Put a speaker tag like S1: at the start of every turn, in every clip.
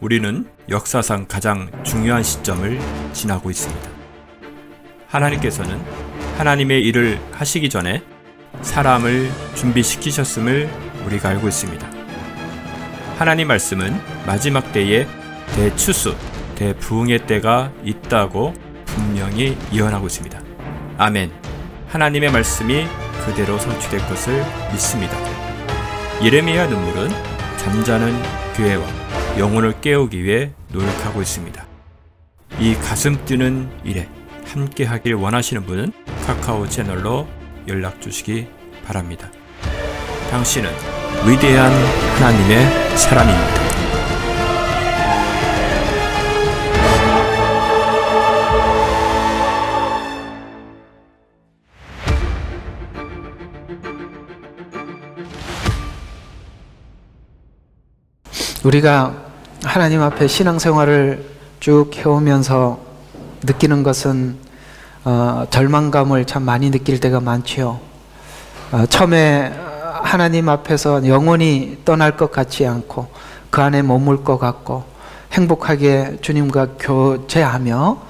S1: 우리는 역사상 가장 중요한 시점을 지나고 있습니다. 하나님께서는 하나님의 일을 하시기 전에 사람을 준비시키셨음을 우리가 알고 있습니다. 하나님 말씀은 마지막 때에 대추수, 대부흥의 때가 있다고 분명히 예언하고 있습니다. 아멘. 하나님의 말씀이 그대로 성취될 것을 믿습니다. 예레미야 눈물은 잠자는 교회와 영혼을 깨우기 위해 노력하고 있습니다. 이 가슴 뛰는 일에 함께 하길 원하시는 분은 카카오 채널로 연락 주시기 바랍니다. 당신은 위대한 하나님의 사람입니다.
S2: 우리가 하나님 앞에 신앙생활을 쭉 해오면서 느끼는 것은 절망감을 참 많이 느낄 때가 많지요. 처음에 하나님 앞에서 영원히 떠날 것 같지 않고 그 안에 머물 것 같고 행복하게 주님과 교제하며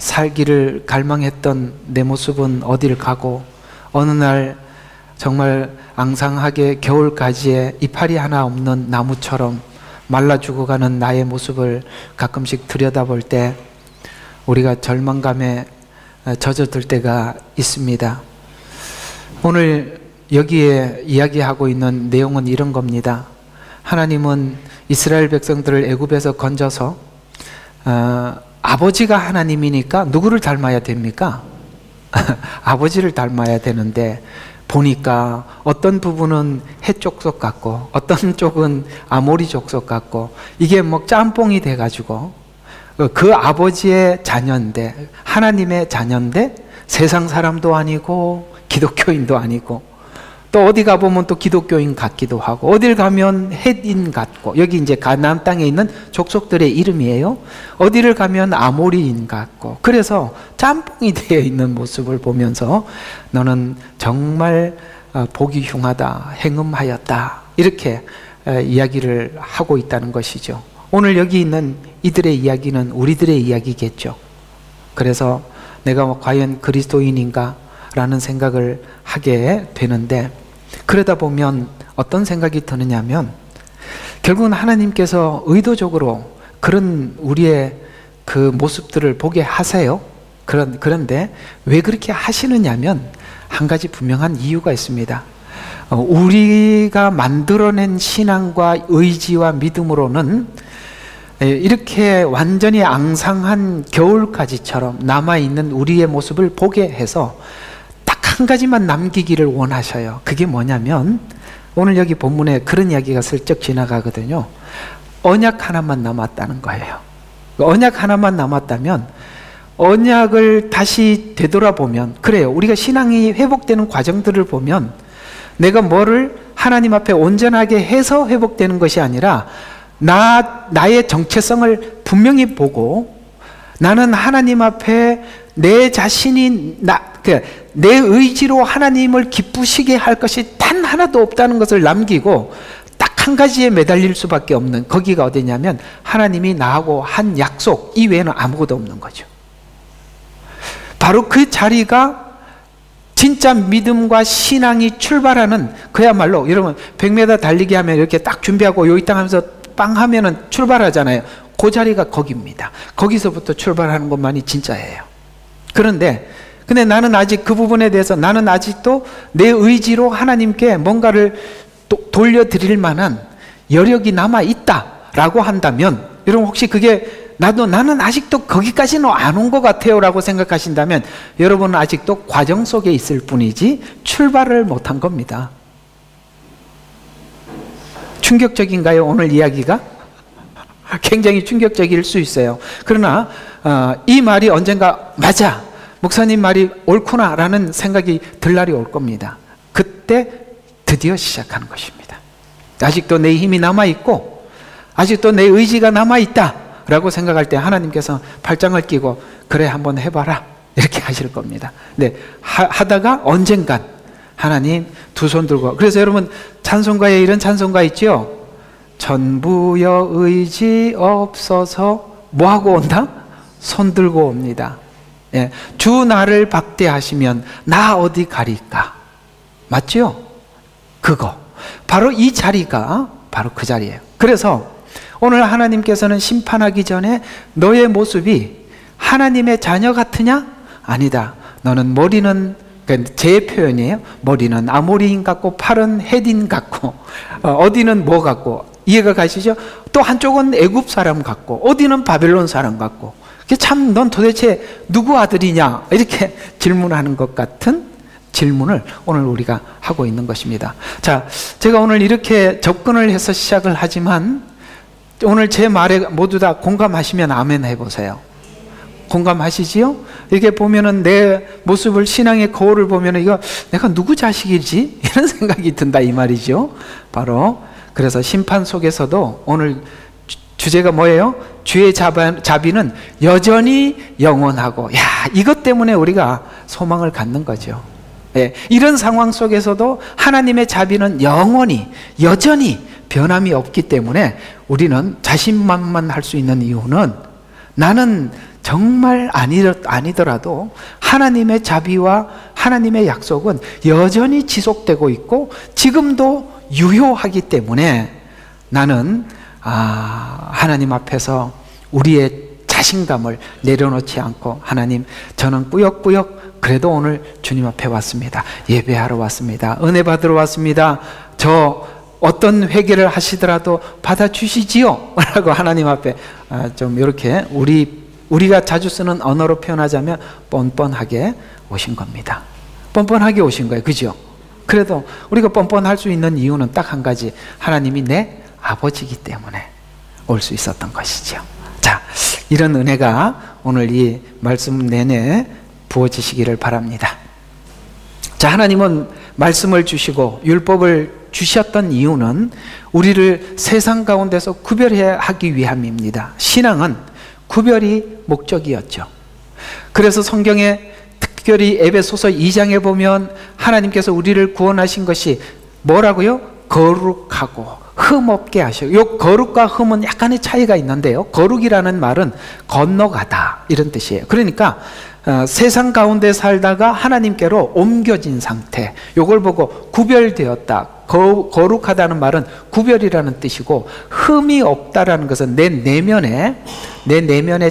S2: 살기를 갈망했던 내 모습은 어디를 가고 어느 날 정말 앙상하게 겨울가지에 이파리 하나 없는 나무처럼 말라 죽어가는 나의 모습을 가끔씩 들여다볼 때 우리가 절망감에 젖어들 때가 있습니다. 오늘 여기에 이야기하고 있는 내용은 이런 겁니다. 하나님은 이스라엘 백성들을 애굽에서 건져서 아버지가 하나님이니까 누구를 닮아야 됩니까? 아버지를 닮아야 되는데 보니까 어떤 부분은 헷 족속 같고 어떤 쪽은 아모리 족속 같고 이게 뭐 짬뽕이 돼가지고 그 아버지의 자녀인데 하나님의 자녀인데 세상 사람도 아니고 기독교인도 아니고 또 어디 가보면 또 기독교인 같기도 하고 어딜 가면 헷인 같고 여기 이제 가나안 땅에 있는 족속들의 이름이에요. 어디를 가면 아모리인 같고 그래서 짬뽕이 되어 있는 모습을 보면서 너는 정말 보기 흉하다, 행음하였다 이렇게 이야기를 하고 있다는 것이죠. 오늘 여기 있는 이들의 이야기는 우리들의 이야기겠죠. 그래서 내가 과연 그리스도인인가 라는 생각을 하게 되는데 그러다 보면 어떤 생각이 드느냐면 결국은 하나님께서 의도적으로 그런 우리의 그 모습들을 보게 하세요. 그런데 왜 그렇게 하시느냐면 한 가지 분명한 이유가 있습니다. 우리가 만들어낸 신앙과 의지와 믿음으로는 이렇게 완전히 앙상한 겨울가지처럼 남아있는 우리의 모습을 보게 해서 한 가지만 남기기를 원하셔요. 그게 뭐냐면 오늘 여기 본문에 그런 이야기가 슬쩍 지나가거든요. 언약 하나만 남았다는 거예요. 언약 하나만 남았다면 언약을 다시 되돌아보면 그래요. 우리가 신앙이 회복되는 과정들을 보면 내가 뭐를 하나님 앞에 온전하게 해서 회복되는 것이 아니라 나의 정체성을 분명히 보고 나는 하나님 앞에 내 자신이 내 의지로 하나님을 기쁘시게 할 것이 단 하나도 없다는 것을 남기고 딱 한 가지에 매달릴 수밖에 없는 거기가 어디냐면 하나님이 나하고 한 약속 이외에는 아무것도 없는 거죠. 바로 그 자리가 진짜 믿음과 신앙이 출발하는 그야말로 여러분 100m 달리기 하면 이렇게 딱 준비하고 요이 땅 하면서 빵 하면은 출발하잖아요. 그 자리가 거기입니다. 거기서부터 출발하는 것만이 진짜예요. 그런데 나는 아직 그 부분에 대해서 나는 아직도 내 의지로 하나님께 뭔가를 돌려드릴 만한 여력이 남아있다라고 한다면 여러분 혹시 그게 나는 아직도 거기까지는 안 온 것 같아요 라고 생각하신다면 여러분은 아직도 과정 속에 있을 뿐이지 출발을 못한 겁니다. 충격적인가요? 오늘 이야기가? 굉장히 충격적일 수 있어요. 그러나 이 말이 언젠가 맞아 목사님 말이 옳구나 라는 생각이 들 날이 올 겁니다. 그때 드디어 시작하는 것입니다. 아직도 내 힘이 남아있고 아직도 내 의지가 남아있다 라고 생각할 때 하나님께서 팔짱을 끼고 그래 한번 해봐라 이렇게 하실 겁니다. 네, 하다가 언젠간 하나님 두 손 들고 그래서 여러분 찬송가에 이런 찬송가 있죠? 전부여 의지 없어서 뭐하고 온다? 손 들고 옵니다. 예, 주 나를 박대하시면 나 어디 가리까? 맞죠? 그거 바로 이 자리가 바로 그 자리예요. 그래서 오늘 하나님께서는 심판하기 전에 너의 모습이 하나님의 자녀 같으냐? 아니다. 너는 머리는, 제 표현이에요. 머리는 아모리인 같고 팔은 헷인 같고 어디는 뭐 같고, 이해가 가시죠? 또 한쪽은 애굽 사람 같고 어디는 바벨론 사람 같고, 참 넌 도대체 누구 아들이냐? 이렇게 질문하는 것 같은 질문을 오늘 우리가 하고 있는 것입니다. 자, 제가 오늘 이렇게 접근을 해서 시작을 하지만 오늘 제 말에 모두 다 공감하시면 아멘 해보세요. 공감하시지요? 이게 보면은 내 모습을, 신앙의 거울을 보면은 이거 내가 누구 자식이지? 이런 생각이 든다 이 말이죠. 바로 그래서 심판 속에서도 오늘 주제가 뭐예요? 주의 자비는 여전히 영원하고, 야, 이것 때문에 우리가 소망을 갖는 거죠. 예, 이런 상황 속에서도 하나님의 자비는 영원히 여전히 변함이 없기 때문에 우리는 자신만만할 수 있는 이유는, 나는 정말 아니더라도 하나님의 자비와 하나님의 약속은 여전히 지속되고 있고 지금도 유효하기 때문에 나는 하나님 앞에서 우리의 자신감을 내려놓지 않고, 하나님, 저는 꾸역꾸역 그래도 오늘 주님 앞에 왔습니다. 예배하러 왔습니다. 은혜 받으러 왔습니다. 저 어떤 회개를 하시더라도 받아주시지요? 라고 하나님 앞에 좀 이렇게 우리가 자주 쓰는 언어로 표현하자면 뻔뻔하게 오신 겁니다. 뻔뻔하게 오신 거예요. 그죠? 그래도 우리가 뻔뻔할 수 있는 이유는 딱 한 가지, 하나님이 내 아버지이기 때문에 올 수 있었던 것이죠. 자, 이런 은혜가 오늘 이 말씀 내내 부어지시기를 바랍니다. 자, 하나님은 말씀을 주시고 율법을 주셨던 이유는 우리를 세상 가운데서 구별해야 하기 위함입니다. 신앙은 구별이 목적이었죠. 그래서 성경에 특별히 에베소서 2장에 보면 하나님께서 우리를 구원하신 것이 뭐라고요? 거룩하고 흠없게 하시고, 이 거룩과 흠은 약간의 차이가 있는데요, 거룩이라는 말은 건너가다 이런 뜻이에요. 그러니까 세상 가운데 살다가 하나님께로 옮겨진 상태, 이걸 보고 구별되었다. 거룩하다는 말은 구별이라는 뜻이고, 흠이 없다라는 것은 내 내면에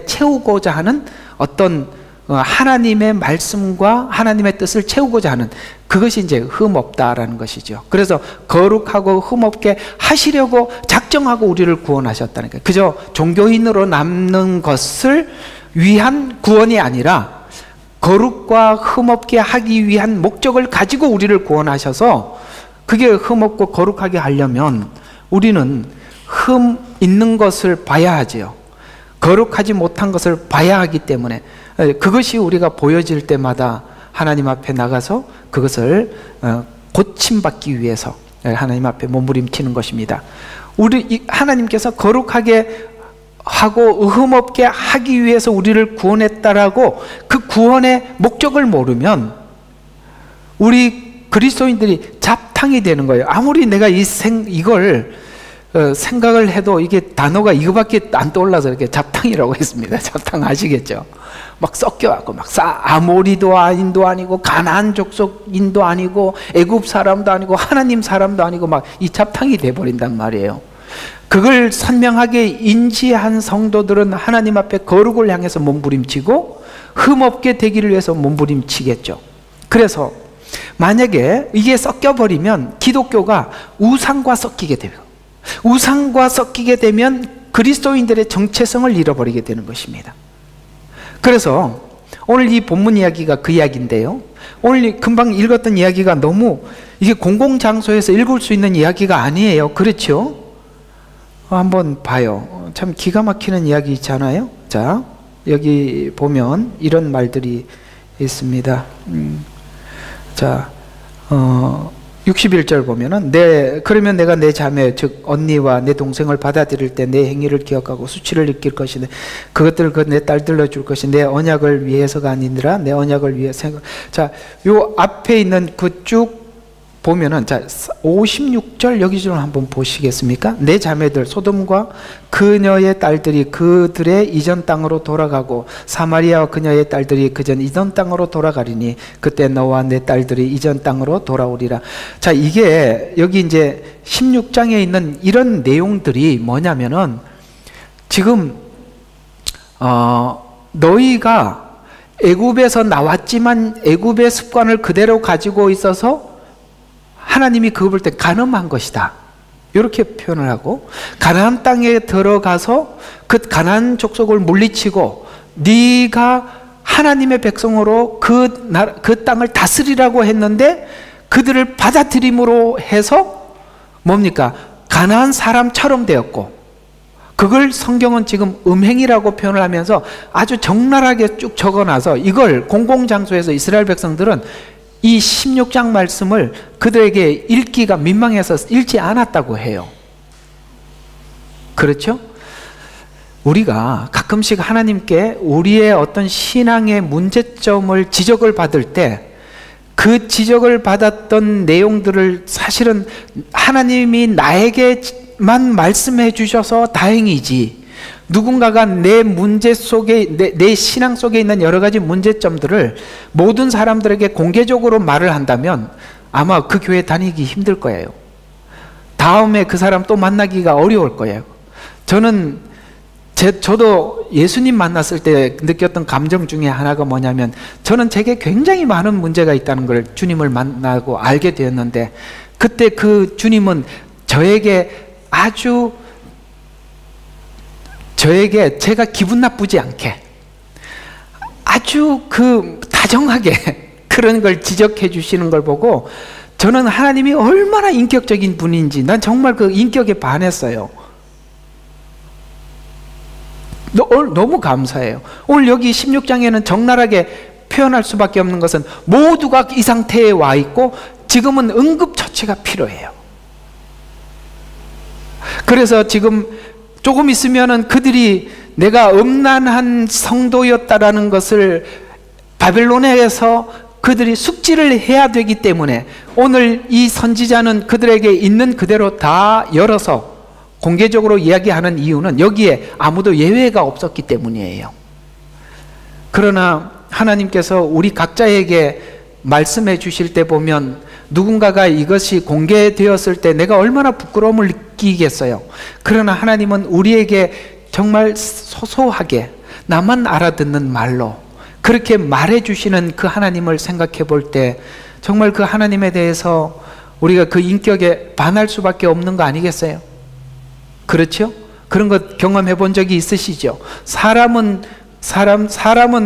S2: 채우고자 하는 어떤 하나님의 말씀과 하나님의 뜻을 채우고자 하는, 그것이 이제 흠없다라는 것이죠. 그래서 거룩하고 흠없게 하시려고 작정하고 우리를 구원하셨다는 거예요. 그저 종교인으로 남는 것을 위한 구원이 아니라 거룩과 흠없게 하기 위한 목적을 가지고 우리를 구원하셔서, 그게 흠없고 거룩하게 하려면 우리는 흠 있는 것을 봐야 하지요. 거룩하지 못한 것을 봐야 하기 때문에 그것이 우리가 보여질 때마다 하나님 앞에 나가서 그것을 고침받기 위해서 하나님 앞에 몸부림치는 것입니다. 하나님께서 거룩하게 하고 흠없게 하기 위해서 우리를 구원했다라고 그 구원의 목적을 모르면 우리 그리스도인들이 잡탕이 되는 거예요. 아무리 내가 이걸 생각을 해도 이게 단어가 이거밖에 안 떠올라서 이렇게 잡탕이라고 했습니다. 잡탕 아시겠죠? 막 섞여갖고 막 아모리도 아니고 가나안 족속인도 아니고 애굽 사람도 아니고 하나님 사람도 아니고 막 이 잡탕이 돼버린단 말이에요. 그걸 선명하게 인지한 성도들은 하나님 앞에 거룩을 향해서 몸부림치고 흠없게 되기를 위해서 몸부림치겠죠. 그래서 만약에 이게 섞여버리면 기독교가 우상과 섞이게 돼요. 우상과 섞이게 되면 그리스도인들의 정체성을 잃어버리게 되는 것입니다. 그래서 오늘 이 본문 이야기가 그 이야기인데요, 오늘 금방 읽었던 이야기가 너무 이게 공공장소에서 읽을 수 있는 이야기가 아니에요. 그렇죠? 한번 봐요. 참 기가 막히는 이야기 있잖아요. 자, 여기 보면 이런 말들이 있습니다. 자, 61절 보면은 그러면 내가 내 자매 즉 언니와 내 동생을 받아들일 때 내 행위를 기억하고 수치를 느낄 것인데 그것들을 내 딸들로 줄 것이 내 언약을 위해서가 아니니라 내 언약을 위해 생각. 자, 요 앞에 있는 그 쭉 보면은, 자, 56절 여기 좀 한번 보시겠습니까? 내 자매들 소돔과 그녀의 딸들이 그들의 이전 땅으로 돌아가고 사마리아와 그녀의 딸들이 그전 이전 땅으로 돌아가리니 그때 너와 내 딸들이 이전 땅으로 돌아오리라. 자, 이게 여기 이제 16장에 있는 이런 내용들이 뭐냐면은 지금 너희가 애굽에서 나왔지만 애굽의 습관을 그대로 가지고 있어서 하나님이 그거 볼 때 간음한 것이다, 이렇게 표현을 하고, 가나안 땅에 들어가서 그 가나안 족속을 물리치고 네가 하나님의 백성으로 그 땅을 다스리라고 했는데 그들을 받아들임으로 해서 뭡니까? 가나안 사람처럼 되었고, 그걸 성경은 지금 음행이라고 표현을 하면서 아주 적나라하게 쭉 적어놔서 이걸 공공장소에서 이스라엘 백성들은 이 16장 말씀을 그들에게 읽기가 민망해서 읽지 않았다고 해요. 그렇죠? 우리가 가끔씩 하나님께 우리의 어떤 신앙의 문제점을 지적을 받을 때 그 지적을 받았던 내용들을 사실은 하나님이 나에게만 말씀해 주셔서 다행이지, 누군가가 내 문제 속에, 내 신앙 속에 있는 여러 가지 문제점들을 모든 사람들에게 공개적으로 말을 한다면 아마 그 교회 다니기 힘들 거예요. 다음에 그 사람 또 만나기가 어려울 거예요. 저도 예수님 만났을 때 느꼈던 감정 중에 하나가 뭐냐면, 저는 제게 굉장히 많은 문제가 있다는 걸 주님을 만나고 알게 되었는데, 그때 그 주님은 저에게 제가 기분 나쁘지 않게 아주 다정하게 그런 걸 지적해 주시는 걸 보고 저는 하나님이 얼마나 인격적인 분인지 난 정말 그 인격에 반했어요. 너무 감사해요. 오늘 여기 16장에는 적나라하게 표현할 수밖에 없는 것은 모두가 이 상태에 와 있고 지금은 응급처치가 필요해요. 그래서 지금 조금 있으면은 그들이 내가 음란한 성도였다라는 것을 바벨론에서 그들이 숙지를 해야 되기 때문에 오늘 이 선지자는 그들에게 있는 그대로 다 열어서 공개적으로 이야기하는 이유는 여기에 아무도 예외가 없었기 때문이에요. 그러나 하나님께서 우리 각자에게 말씀해 주실 때 보면 누군가가 이것이 공개되었을 때 내가 얼마나 부끄러움을 느끼겠어요. 그러나 하나님은 우리에게 정말 소소하게 나만 알아듣는 말로 그렇게 말해 주시는 그 하나님을 생각해 볼 때 정말 그 하나님에 대해서 우리가 그 인격에 반할 수밖에 없는 거 아니겠어요? 그렇죠? 그런 것 경험해 본 적이 있으시죠? 사람은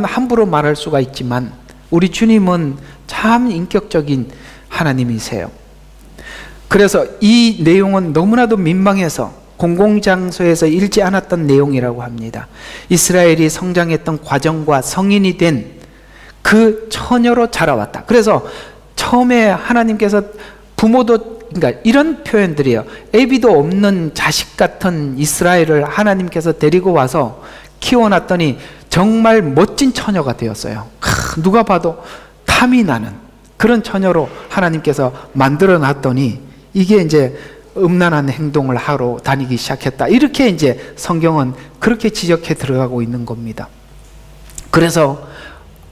S2: 함부로 말할 수가 있지만 우리 주님은 참 인격적인 하나님이세요. 그래서 이 내용은 너무나도 민망해서 공공장소에서 읽지 않았던 내용이라고 합니다. 이스라엘이 성장했던 과정과 성인이 된 그 처녀로 자라왔다. 그래서 처음에 하나님께서 부모도, 그러니까 이런 표현들이에요. 애비도 없는 자식 같은 이스라엘을 하나님께서 데리고 와서 키워놨더니 정말 멋진 처녀가 되었어요. 누가 봐도 탐이 나는 그런 처녀로 하나님께서 만들어 놨더니 이게 이제 음란한 행동을 하러 다니기 시작했다. 이렇게 이제 성경은 그렇게 지적해 들어가고 있는 겁니다. 그래서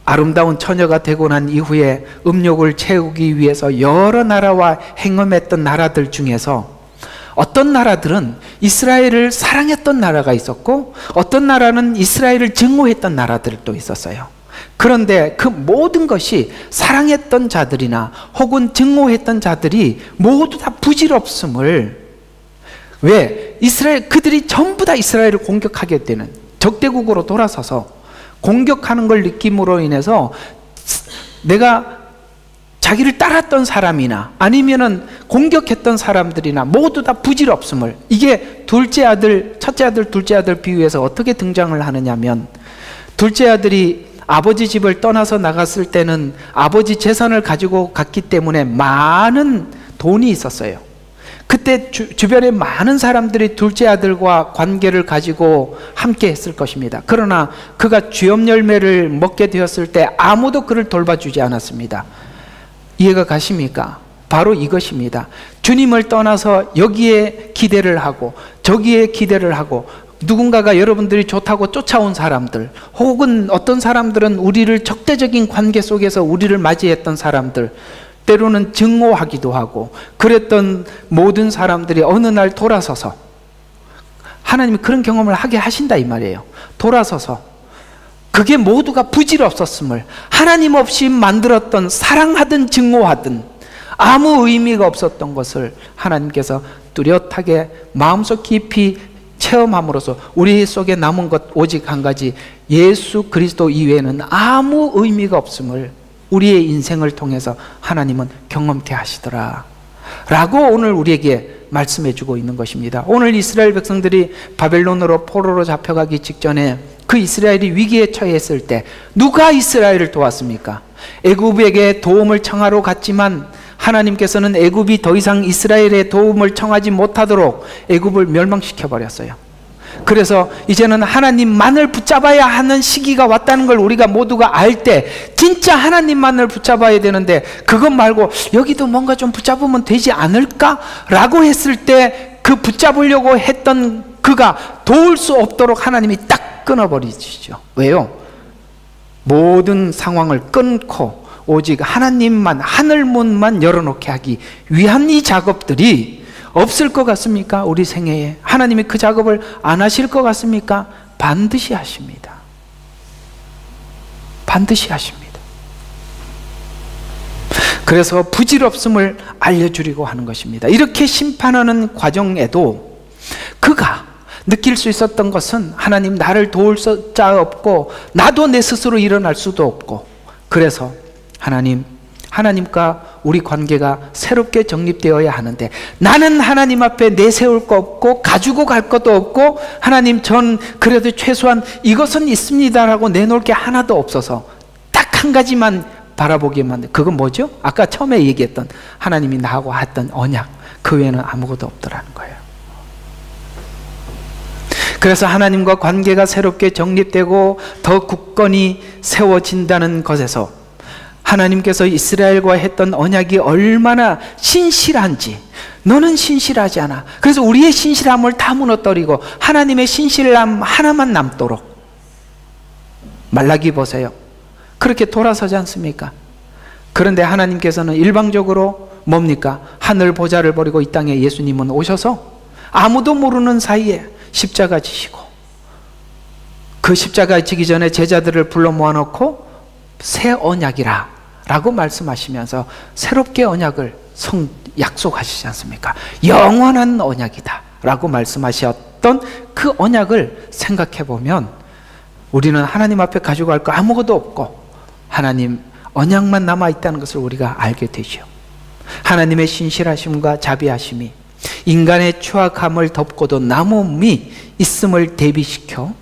S2: 아름다운 처녀가 되고 난 이후에 음욕을 채우기 위해서 여러 나라와 행음했던 나라들 중에서 어떤 나라들은 이스라엘을 사랑했던 나라가 있었고 어떤 나라는 이스라엘을 증오했던 나라들도 있었어요. 그런데 그 모든 것이 사랑했던 자들이나 혹은 증오했던 자들이 모두 다 부질없음을, 왜? 그들이 전부 다 이스라엘을 공격하게 되는 적대국으로 돌아서서 공격하는 걸 느낌으로 인해서 내가 자기를 따랐던 사람이나 아니면은 공격했던 사람들이나 모두 다 부질없음을, 이게 첫째 아들, 둘째 아들 비유에서 어떻게 등장을 하느냐면, 둘째 아들이 아버지 집을 떠나서 나갔을 때는 아버지 재산을 가지고 갔기 때문에 많은 돈이 있었어요. 그때 주변에 많은 사람들이 둘째 아들과 관계를 가지고 함께 했을 것입니다. 그러나 그가 쥐업 열매를 먹게 되었을 때 아무도 그를 돌봐주지 않았습니다. 이해가 가십니까? 바로 이것입니다. 주님을 떠나서 여기에 기대를 하고 저기에 기대를 하고, 누군가가 여러분들이 좋다고 쫓아온 사람들, 혹은 어떤 사람들은 우리를 적대적인 관계 속에서 우리를 맞이했던 사람들, 때로는 증오하기도 하고 그랬던 모든 사람들이 어느 날 돌아서서, 하나님이 그런 경험을 하게 하신다 이 말이에요. 돌아서서 그게 모두가 부질없었음을, 하나님 없이 만들었던, 사랑하든 증오하든 아무 의미가 없었던 것을 하나님께서 뚜렷하게 마음속 깊이 체험함으로써 우리 속에 남은 것 오직 한 가지, 예수 그리스도 이외에는 아무 의미가 없음을 우리의 인생을 통해서 하나님은 경험케 하시더라 라고 오늘 우리에게 말씀해 주고 있는 것입니다. 오늘 이스라엘 백성들이 바벨론으로 포로로 잡혀가기 직전에 그 이스라엘이 위기에 처했을 때 누가 이스라엘을 도왔습니까? 애굽에게 도움을 청하러 갔지만 하나님께서는 애굽이 더 이상 이스라엘의 도움을 청하지 못하도록 애굽을 멸망시켜 버렸어요. 그래서 이제는 하나님만을 붙잡아야 하는 시기가 왔다는 걸 우리가 모두가 알 때, 진짜 하나님만을 붙잡아야 되는데 그것 말고 여기도 뭔가 좀 붙잡으면 되지 않을까? 라고 했을 때 그 붙잡으려고 했던 그가 도울 수 없도록 하나님이 딱 끊어버리시죠. 왜요? 모든 상황을 끊고 오직 하나님만, 하늘문만 열어놓게 하기 위한 이 작업들이 없을 것 같습니까? 우리 생애에 하나님이 그 작업을 안 하실 것 같습니까? 반드시 하십니다. 반드시 하십니다. 그래서 부질없음을 알려주려고 하는 것입니다. 이렇게 심판하는 과정에도 그가 느낄 수 있었던 것은, 하나님 나를 도울 자 없고 나도 내 스스로 일어날 수도 없고, 그래서 하나님과 우리 관계가 새롭게 정립되어야 하는데, 나는 하나님 앞에 내세울 거 없고 가지고 갈 것도 없고, 하나님 전 그래도 최소한 이것은 있습니다라고 내놓을 게 하나도 없어서 딱 한 가지만 바라보기만 해. 그건 뭐죠? 아까 처음에 얘기했던 하나님이 나하고 했던 언약, 그 외에는 아무것도 없더라는 거예요. 그래서 하나님과 관계가 새롭게 정립되고 더 굳건히 세워진다는 것에서 하나님께서 이스라엘과 했던 언약이 얼마나 신실한지, 너는 신실하지 않아. 그래서 우리의 신실함을 다 무너뜨리고 하나님의 신실함 하나만 남도록, 말라기 보세요. 그렇게 돌아서지 않습니까? 그런데 하나님께서는 일방적으로 뭡니까? 하늘 보좌를 버리고 이 땅에 예수님은 오셔서 아무도 모르는 사이에 십자가 지시고, 그 십자가 지기 전에 제자들을 불러 모아놓고 새 언약이라 라고 말씀하시면서 새롭게 언약을 약속하시지 않습니까? 영원한 언약이다 라고 말씀하셨던 그 언약을 생각해 보면 우리는 하나님 앞에 가지고 갈 거 아무것도 없고 하나님 언약만 남아있다는 것을 우리가 알게 되죠. 하나님의 신실하심과 자비하심이 인간의 추악함을 덮고도 남음이 있음을 대비시켜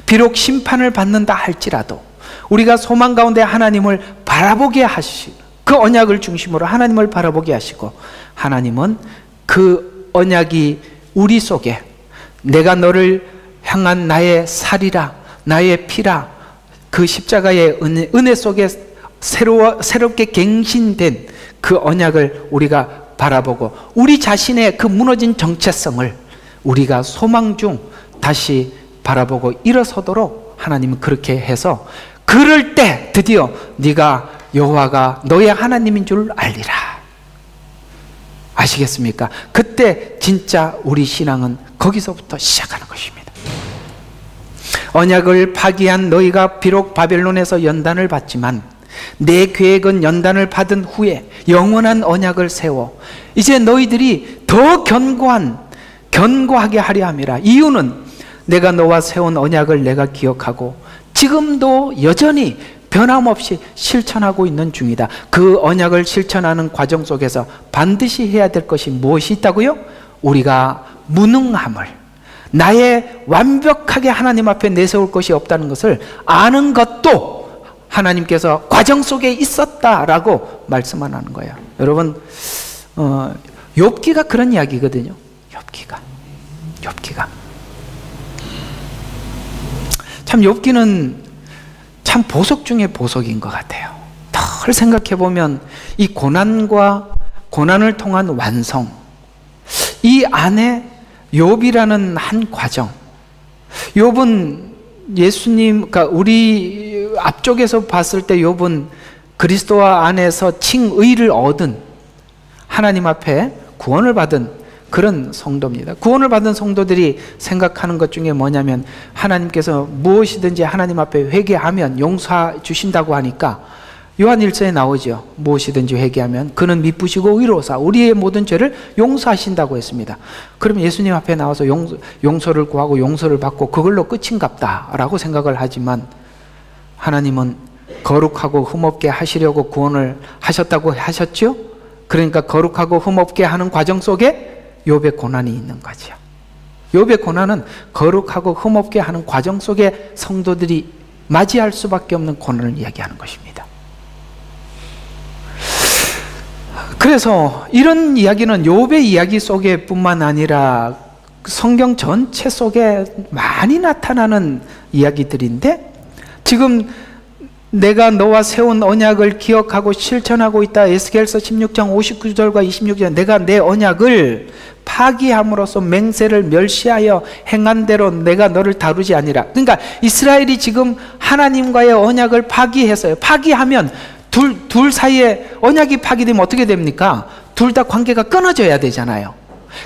S2: 비록 심판을 받는다 할지라도 우리가 소망 가운데 하나님을 바라보게 하시고, 그 언약을 중심으로 하나님을 바라보게 하시고, 하나님은 그 언약이 우리 속에 내가 너를 향한 나의 살이라, 나의 피라, 그 십자가의 은혜 속에 새롭게 갱신된 그 언약을 우리가 바라보고 우리 자신의 그 무너진 정체성을 우리가 소망 중 다시 바라보고 일어서도록 하나님은 그렇게 해서, 그럴 때 드디어 네가 여호와가 너의 하나님인 줄 알리라. 아시겠습니까? 그때 진짜 우리 신앙은 거기서부터 시작하는 것입니다. 언약을 파기한 너희가 비록 바벨론에서 연단을 받지만 내 계획은 연단을 받은 후에 영원한 언약을 세워 이제 너희들이 더 견고하게 하려 함이라. 이유는 내가 너와 세운 언약을 내가 기억하고 지금도 여전히 변함없이 실천하고 있는 중이다. 그 언약을 실천하는 과정 속에서 반드시 해야 될 것이 무엇이 있다고요? 우리가 무능함을, 나의 완벽하게 하나님 앞에 내세울 것이 없다는 것을 아는 것도 하나님께서 과정 속에 있었다라고 말씀을 하는 거예요. 여러분, 욥기가 그런 이야기거든요. 욥기가 참, 욥기는 참 보석 중에 보석인 것 같아요. 늘 생각해 보면 이 고난과 고난을 통한 완성, 이 안에 욥이라는 한 과정. 욥은 예수님, 그러니까 우리 앞쪽에서 봤을 때 욥은 그리스도와 안에서 칭의를 얻은, 하나님 앞에 구원을 받은 그런 성도입니다. 구원을 받은 성도들이 생각하는 것 중에 뭐냐면, 하나님께서 무엇이든지 하나님 앞에 회개하면 용서해 주신다고 하니까 요한 1서에 나오죠. 무엇이든지 회개하면 그는 미쁘시고 의로우사 우리의 모든 죄를 용서하신다고 했습니다. 그러면 예수님 앞에 나와서 용서를 구하고 용서를 받고 그걸로 끝인갑다 라고 생각을 하지만, 하나님은 거룩하고 흠없게 하시려고 구원을 하셨다고 하셨죠. 그러니까 거룩하고 흠없게 하는 과정 속에 욥의 고난이 있는 거죠. 욥의 고난은 거룩하고 흠없게 하는 과정 속에 성도들이 맞이할 수밖에 없는 고난을 이야기하는 것입니다. 그래서 이런 이야기는 욥의 이야기 속에 뿐만 아니라 성경 전체 속에 많이 나타나는 이야기들인데, 지금 내가 너와 세운 언약을 기억하고 실천하고 있다. 에스겔서 16장 59절과 26절, 내가 내 언약을 파기함으로써 맹세를 멸시하여 행한 대로 내가 너를 다루지 아니라. 그러니까 이스라엘이 지금 하나님과의 언약을 파기했어요. 파기하면 둘 사이에 언약이 파기되면 어떻게 됩니까? 둘 다 관계가 끊어져야 되잖아요.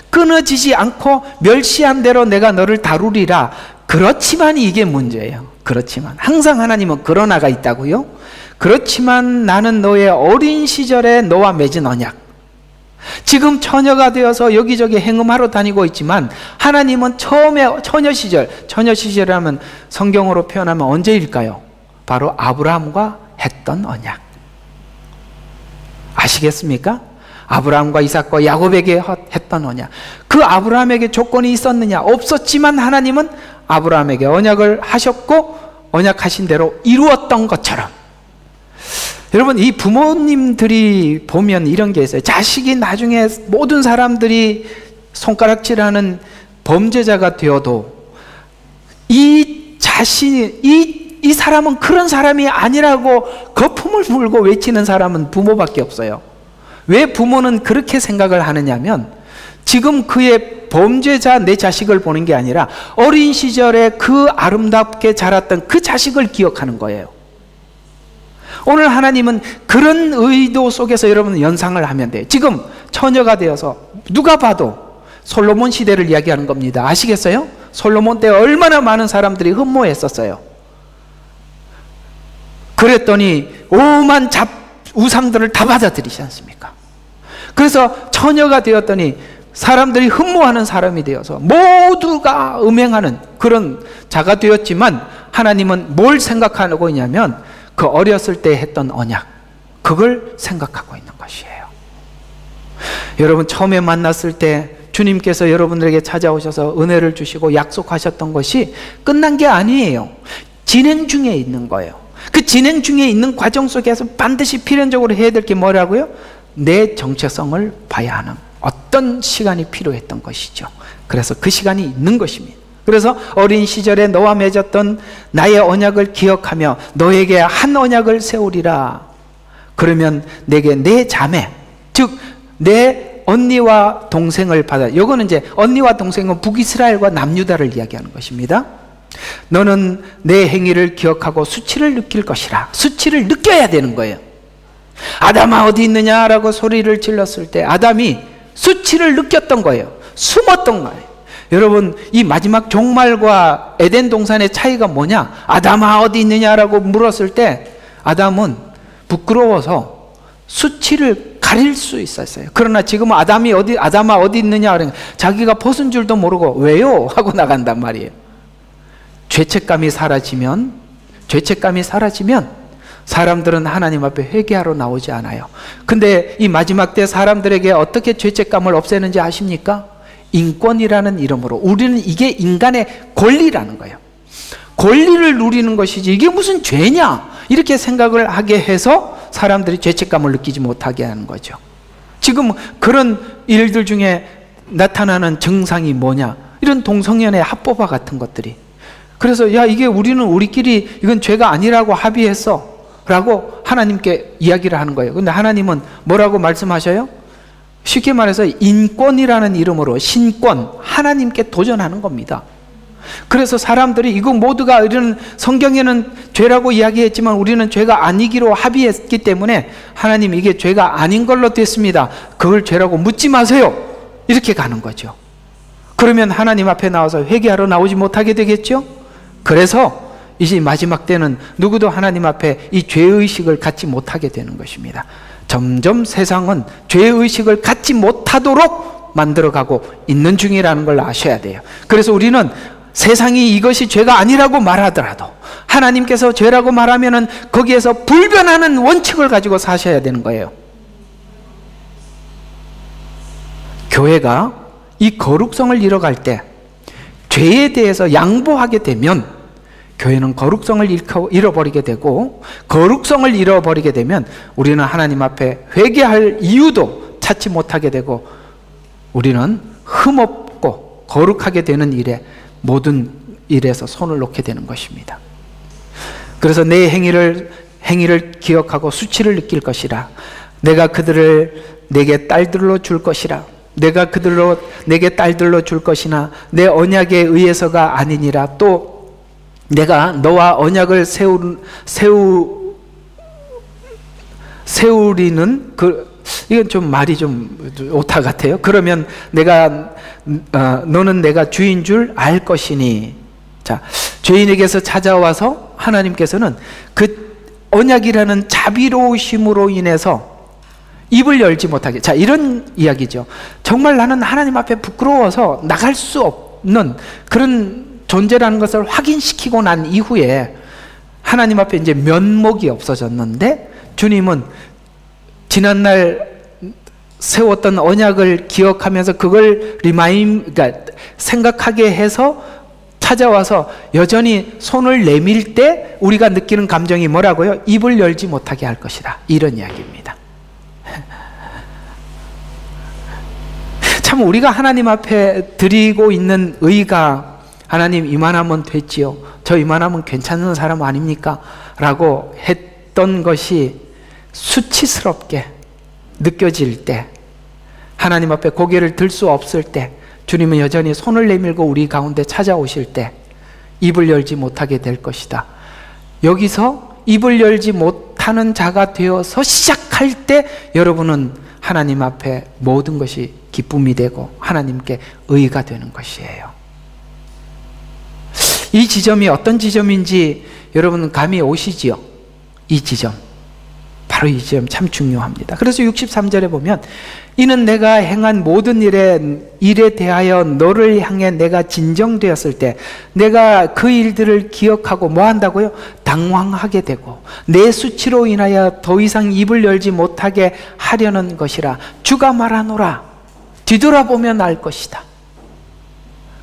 S2: 끊어지지 않고 멸시한 대로 내가 너를 다루리라. 그렇지만 이게 문제예요. 그렇지만 항상 하나님은 그러나가 있다고요. 그렇지만 나는 너의 어린 시절에 너와 맺은 언약, 지금 처녀가 되어서 여기저기 행음하러 다니고 있지만 하나님은 처음에 처녀 시절이라면 성경으로 표현하면 언제일까요? 바로 아브라함과 했던 언약. 아시겠습니까? 아브라함과 이삭과 야곱에게 했던 언약. 그 아브라함에게 조건이 있었느냐? 없었지만 하나님은 아브라함에게 언약을 하셨고 언약하신 대로 이루었던 것처럼, 여러분, 이 부모님들이 보면 이런 게 있어요. 자식이 나중에 모든 사람들이 손가락질하는 범죄자가 되어도 이 자신이 이 사람은 그런 사람이 아니라고 거품을 물고 외치는 사람은 부모밖에 없어요. 왜 부모는 그렇게 생각을 하느냐면, 지금 그의 범죄자 내 자식을 보는 게 아니라 어린 시절에 그 아름답게 자랐던 그 자식을 기억하는 거예요. 오늘 하나님은 그런 의도 속에서 여러분 연상을 하면 돼요. 지금 처녀가 되어서 누가 봐도 솔로몬 시대를 이야기하는 겁니다. 아시겠어요? 솔로몬 때 얼마나 많은 사람들이 흠모했었어요. 그랬더니 오만 우상들을 다 받아들이지 않습니까? 그래서 처녀가 되었더니 사람들이 흠모하는 사람이 되어서 모두가 음행하는 그런 자가 되었지만, 하나님은 뭘 생각하고 있냐면 그 어렸을 때 했던 언약, 그걸 생각하고 있는 것이에요. 여러분, 처음에 만났을 때 주님께서 여러분들에게 찾아오셔서 은혜를 주시고 약속하셨던 것이 끝난 게 아니에요. 진행 중에 있는 거예요. 그 진행 중에 있는 과정 속에서 반드시 필연적으로 해야 될 게 뭐라고요? 내 정체성을 봐야 하는 어떤 시간이 필요했던 것이죠. 그래서 그 시간이 있는 것입니다. 그래서 어린 시절에 너와 맺었던 나의 언약을 기억하며 너에게 한 언약을 세우리라. 그러면 내게 내 자매, 즉 내 언니와 동생을 받아. 이거는 이제 언니와 동생은 북이스라엘과 남유다를 이야기하는 것입니다. 너는 내 행위를 기억하고 수치를 느낄 것이라. 수치를 느껴야 되는 거예요. 아담아 어디 있느냐라고 소리를 질렀을 때 아담이 수치를 느꼈던 거예요. 숨었던 거예요. 여러분, 이 마지막 종말과 에덴 동산의 차이가 뭐냐? 아담아 어디 있느냐라고 물었을 때 아담은 부끄러워서 수치를 가릴 수 있었어요. 그러나 지금은 아담아 어디 있느냐 그러니까 자기가 벗은 줄도 모르고 왜요? 하고 나간단 말이에요. 죄책감이 사라지면 사람들은 하나님 앞에 회개하러 나오지 않아요. 근데 이 마지막 때 사람들에게 어떻게 죄책감을 없애는지 아십니까? 인권이라는 이름으로. 우리는 이게 인간의 권리라는 거예요. 권리를 누리는 것이지 이게 무슨 죄냐 이렇게 생각을 하게 해서 사람들이 죄책감을 느끼지 못하게 하는 거죠. 지금 그런 일들 중에 나타나는 증상이 뭐냐, 이런 동성연애 합법화 같은 것들이. 그래서 야, 이게 우리는 우리끼리 이건 죄가 아니라고 합의했어 라고 하나님께 이야기를 하는 거예요. 근데 하나님은 뭐라고 말씀하셔요? 쉽게 말해서 인권이라는 이름으로 신권, 하나님께 도전하는 겁니다. 그래서 사람들이 이거 모두가 이런 성경에는 죄라고 이야기했지만 우리는 죄가 아니기로 합의했기 때문에 하나님 이게 죄가 아닌 걸로 됐습니다. 그걸 죄라고 묻지 마세요. 이렇게 가는 거죠. 그러면 하나님 앞에 나와서 회개하러 나오지 못하게 되겠죠. 그래서 이제 마지막 때는 누구도 하나님 앞에 이 죄의식을 갖지 못하게 되는 것입니다. 점점 세상은 죄의식을 갖지 못하도록 만들어가고 있는 중이라는 걸 아셔야 돼요. 그래서 우리는 세상이 이것이 죄가 아니라고 말하더라도 하나님께서 죄라고 말하면은 거기에서 불변하는 원칙을 가지고 사셔야 되는 거예요. 교회가 이 거룩성을 잃어갈 때 죄에 대해서 양보하게 되면 교회는 거룩성을 잃어버리게 되고, 거룩성을 잃어버리게 되면 우리는 하나님 앞에 회개할 이유도 찾지 못하게 되고, 우리는 흠없고 거룩하게 되는 일에 모든 일에서 손을 놓게 되는 것입니다. 그래서 내 행위를 기억하고 수치를 느낄 것이라. 내가 그들을 내게 딸들로 줄 것이라. 내가 그들로 내게 딸들로 줄 것이나 내 언약에 의해서가 아니니라. 또 내가 너와 언약을 세우리는 이건 좀 말이 좀 오타 같아요. 그러면 너는 내가 주인 줄 알 것이니. 자, 죄인에게서 찾아와서 하나님께서는 그 언약이라는 자비로우심으로 인해서 입을 열지 못하게. 자, 이런 이야기죠. 정말 나는 하나님 앞에 부끄러워서 나갈 수 없는 그런 존재라는 것을 확인시키고 난 이후에 하나님 앞에 이제 면목이 없어졌는데, 주님은 지난날 세웠던 언약을 기억하면서 그걸 그러니까 생각하게 해서 찾아와서 여전히 손을 내밀 때 우리가 느끼는 감정이 뭐라고요? 입을 열지 못하게 할 것이다. 이런 이야기입니다. 참 우리가 하나님 앞에 드리고 있는 의가, 하나님 이만하면 됐지요, 저 이만하면 괜찮은 사람 아닙니까? 라고 했던 것이 수치스럽게 느껴질 때, 하나님 앞에 고개를 들 수 없을 때, 주님은 여전히 손을 내밀고 우리 가운데 찾아오실 때 입을 열지 못하게 될 것이다. 여기서 입을 열지 못하는 자가 되어서 시작할 때 여러분은 하나님 앞에 모든 것이 기쁨이 되고 하나님께 의가 되는 것이에요. 이 지점이 어떤 지점인지 여러분 감이 오시지요? 이 지점, 바로 이 지점 참 중요합니다. 그래서 63절에 보면 이는 내가 행한 모든 일에 대하여 너를 향해 내가 진정되었을 때 내가 그 일들을 기억하고 뭐 한다고요? 당황하게 되고 내 수치로 인하여 더 이상 입을 열지 못하게 하려는 것이라. 주가 말하노라. 뒤돌아보면 알 것이다.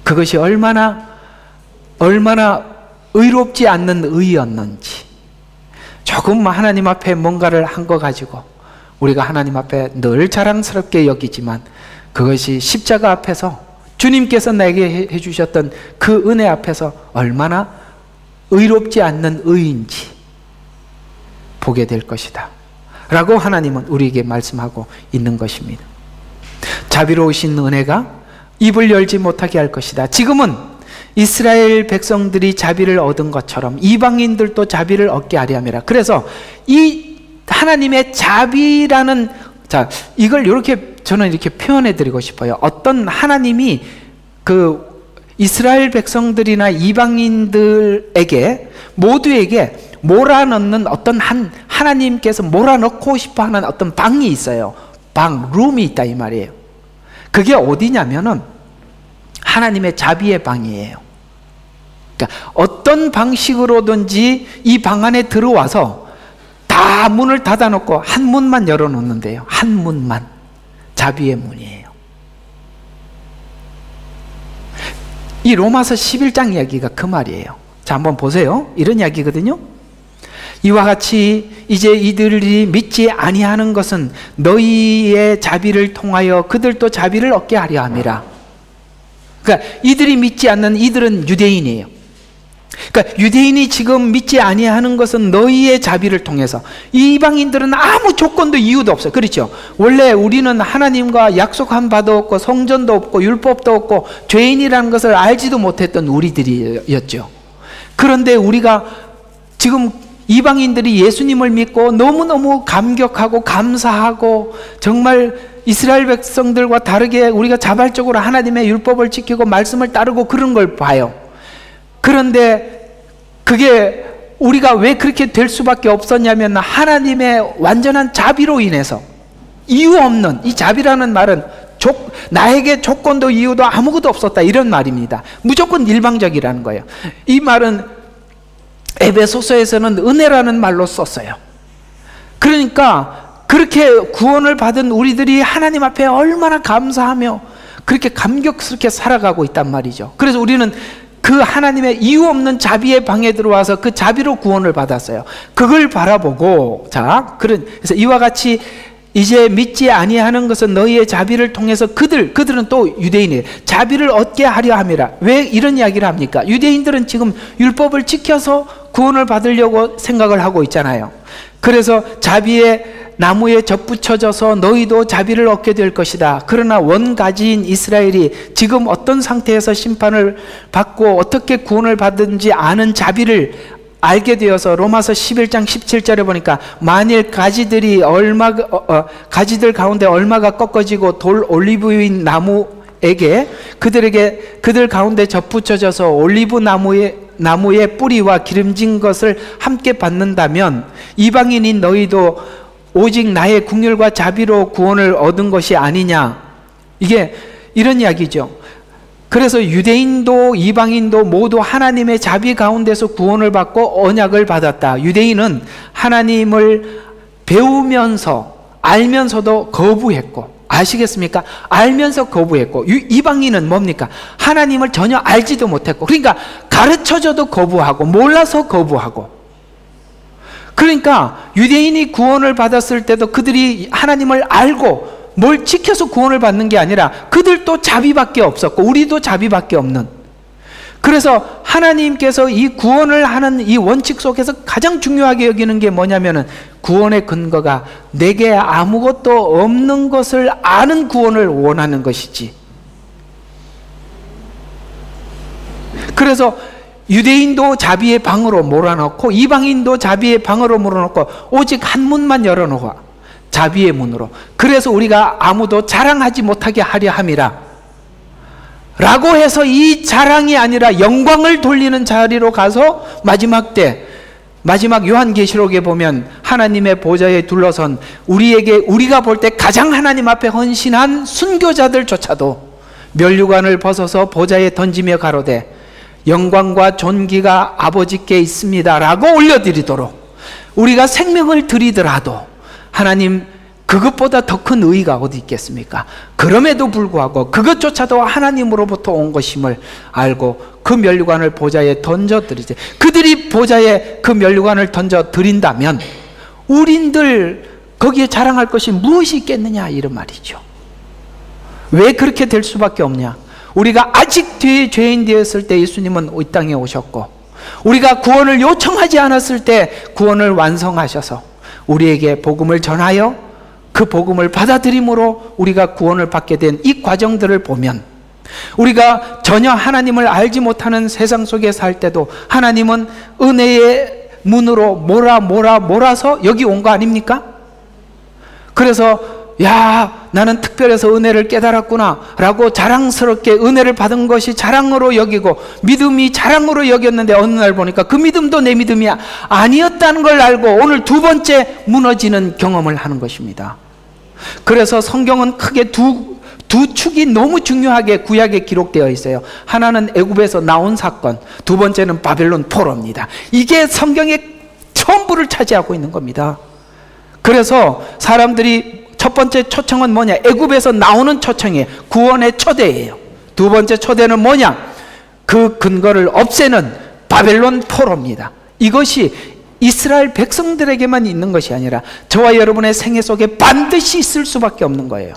S2: 그것이 얼마나 의롭지 않는 의였는지. 조금 하나님 앞에 뭔가를 한 거 가지고 우리가 하나님 앞에 늘 자랑스럽게 여기지만 그것이 십자가 앞에서 주님께서 나에게 해주셨던 그 은혜 앞에서 얼마나 의롭지 않는 의인지 보게 될 것이다 라고 하나님은 우리에게 말씀하고 있는 것입니다. 자비로우신 은혜가 입을 열지 못하게 할 것이다. 지금은 이스라엘 백성들이 자비를 얻은 것처럼 이방인들도 자비를 얻게 하려 함이라. 그래서 이 하나님의 자비라는, 자, 이걸 저는 이렇게 표현해 드리고 싶어요. 어떤 하나님이 그 이스라엘 백성들이나 이방인들에게 모두에게 몰아넣는 어떤 하나님께서 몰아넣고 싶어 하는 어떤 방이 있어요. 룸이 있다 이 말이에요. 그게 어디냐면은 하나님의 자비의 방이에요. 그러니까 어떤 방식으로든지 이 방 안에 들어와서 다 문을 닫아놓고 한 문만 열어놓는데요. 한 문만. 자비의 문이에요. 이 로마서 11장 이야기가 그 말이에요. 자, 한번 보세요. 이런 이야기거든요. 이와 같이 이제 이들이 믿지 아니하는 것은 너희의 자비를 통하여 그들도 자비를 얻게 하려 함이라. 그러니까 이들이 믿지 않는 이들은 유대인이에요. 그러니까 유대인이 지금 믿지 아니하는 것은 너희의 자비를 통해서. 이방인들은 아무 조건도 이유도 없어요. 그렇죠? 원래 우리는 하나님과 약속한 바도 없고 성전도 없고 율법도 없고 죄인이라는 것을 알지도 못했던 우리들이었죠. 그런데 우리가 지금 이방인들이 예수님을 믿고 너무너무 감격하고 감사하고 정말 이스라엘 백성들과 다르게 우리가 자발적으로 하나님의 율법을 지키고 말씀을 따르고 그런 걸 봐요. 그런데 그게 우리가 왜 그렇게 될 수밖에 없었냐면 하나님의 완전한 자비로 인해서, 이유 없는, 이 자비라는 말은 나에게 조건도 이유도 아무것도 없었다 이런 말입니다. 무조건 일방적이라는 거예요. 이 말은 에베소서에서는 은혜라는 말로 썼어요. 그러니까 그렇게 구원을 받은 우리들이 하나님 앞에 얼마나 감사하며 그렇게 감격스럽게 살아가고 있단 말이죠. 그래서 우리는 그 하나님의 이유 없는 자비의 방에 들어와서 그 자비로 구원을 받았어요. 그걸 바라보고, 그래서 이와 같이 이제 믿지 아니하는 것은 너희의 자비를 통해서 그들은 또 유대인이에요. 자비를 얻게 하려 함이라. 왜 이런 이야기를 합니까? 유대인들은 지금 율법을 지켜서 구원을 받으려고 생각을 하고 있잖아요. 그래서 자비의 나무에 접붙여져서 너희도 자비를 얻게 될 것이다. 그러나 원가지인 이스라엘이 지금 어떤 상태에서 심판을 받고 어떻게 구원을 받은지 아는 자비를 알게 되어서 로마서 11장 17절에 보니까 만일 가지들 가운데 얼마가 꺾어지고 돌 올리브인 나무에게 그들 가운데 접붙여져서 올리브 나무의 뿌리와 기름진 것을 함께 받는다면 이방인인 너희도 오직 나의 긍휼과 자비로 구원을 얻은 것이 아니냐. 이게 이런 이야기죠. 그래서 유대인도 이방인도 모두 하나님의 자비 가운데서 구원을 받고 언약을 받았다. 유대인은 하나님을 배우면서 알면서도 거부했고, 아시겠습니까? 알면서 거부했고, 이방인은 뭡니까? 하나님을 전혀 알지도 못했고, 그러니까 가르쳐줘도 거부하고 몰라서 거부하고. 그러니까 유대인이 구원을 받았을 때도 그들이 하나님을 알고 뭘 지켜서 구원을 받는 게 아니라 그들도 자비밖에 없었고 우리도 자비밖에 없는. 그래서 하나님께서 이 구원을 하는 이 원칙 속에서 가장 중요하게 여기는 게 뭐냐면은 구원의 근거가 내게 아무것도 없는 것을 아는 구원을 원하는 것이지. 그래서 유대인도 자비의 방으로 몰아넣고 이방인도 자비의 방으로 몰아넣고 오직 한 문만 열어놓아, 자비의 문으로. 그래서 우리가 아무도 자랑하지 못하게 하려 함이라 라고 해서 이 자랑이 아니라 영광을 돌리는 자리로 가서 마지막 요한계시록에 보면 하나님의 보좌에 둘러선 우리가 볼 때 가장 하나님 앞에 헌신한 순교자들조차도 면류관을 벗어서 보좌에 던지며 가로되 영광과 존귀가 아버지께 있습니다 라고 올려드리도록, 우리가 생명을 드리더라도 하나님 그것보다 더 큰 의의가 어디 있겠습니까? 그럼에도 불구하고 그것조차도 하나님으로부터 온 것임을 알고 그 면류관을 보좌에 던져드리지. 그들이 보좌에 그 면류관을 던져드린다면 우린들 거기에 자랑할 것이 무엇이 있겠느냐 이런 말이죠. 왜 그렇게 될 수밖에 없냐? 우리가 아직 죄인 되었을 때 예수님은 이 땅에 오셨고, 우리가 구원을 요청하지 않았을 때 구원을 완성하셔서 우리에게 복음을 전하여 그 복음을 받아들임으로 우리가 구원을 받게 된 이 과정들을 보면, 우리가 전혀 하나님을 알지 못하는 세상 속에 살 때도 하나님은 은혜의 문으로 몰아서 여기 온 거 아닙니까? 그래서 나는 특별해서 은혜를 깨달았구나 라고 자랑스럽게 은혜를 받은 것이 자랑으로 여기고 믿음이 자랑으로 여겼는데 어느 날 보니까 그 믿음도 내 믿음이 아니었다는 걸 알고 오늘 두 번째 무너지는 경험을 하는 것입니다. 그래서 성경은 크게 두 축이 너무 중요하게 구약에 기록되어 있어요. 하나는 애굽에서 나온 사건, 두 번째는 바벨론 포로입니다. 이게 성경의 전부를 차지하고 있는 겁니다. 그래서 사람들이 첫 번째 초청은 뭐냐? 애굽에서 나오는 초청이에요. 구원의 초대예요. 두 번째 초대는 뭐냐? 그 근거를 없애는 바벨론 포로입니다. 이것이 이스라엘 백성들에게만 있는 것이 아니라 저와 여러분의 생애 속에 반드시 있을 수밖에 없는 거예요.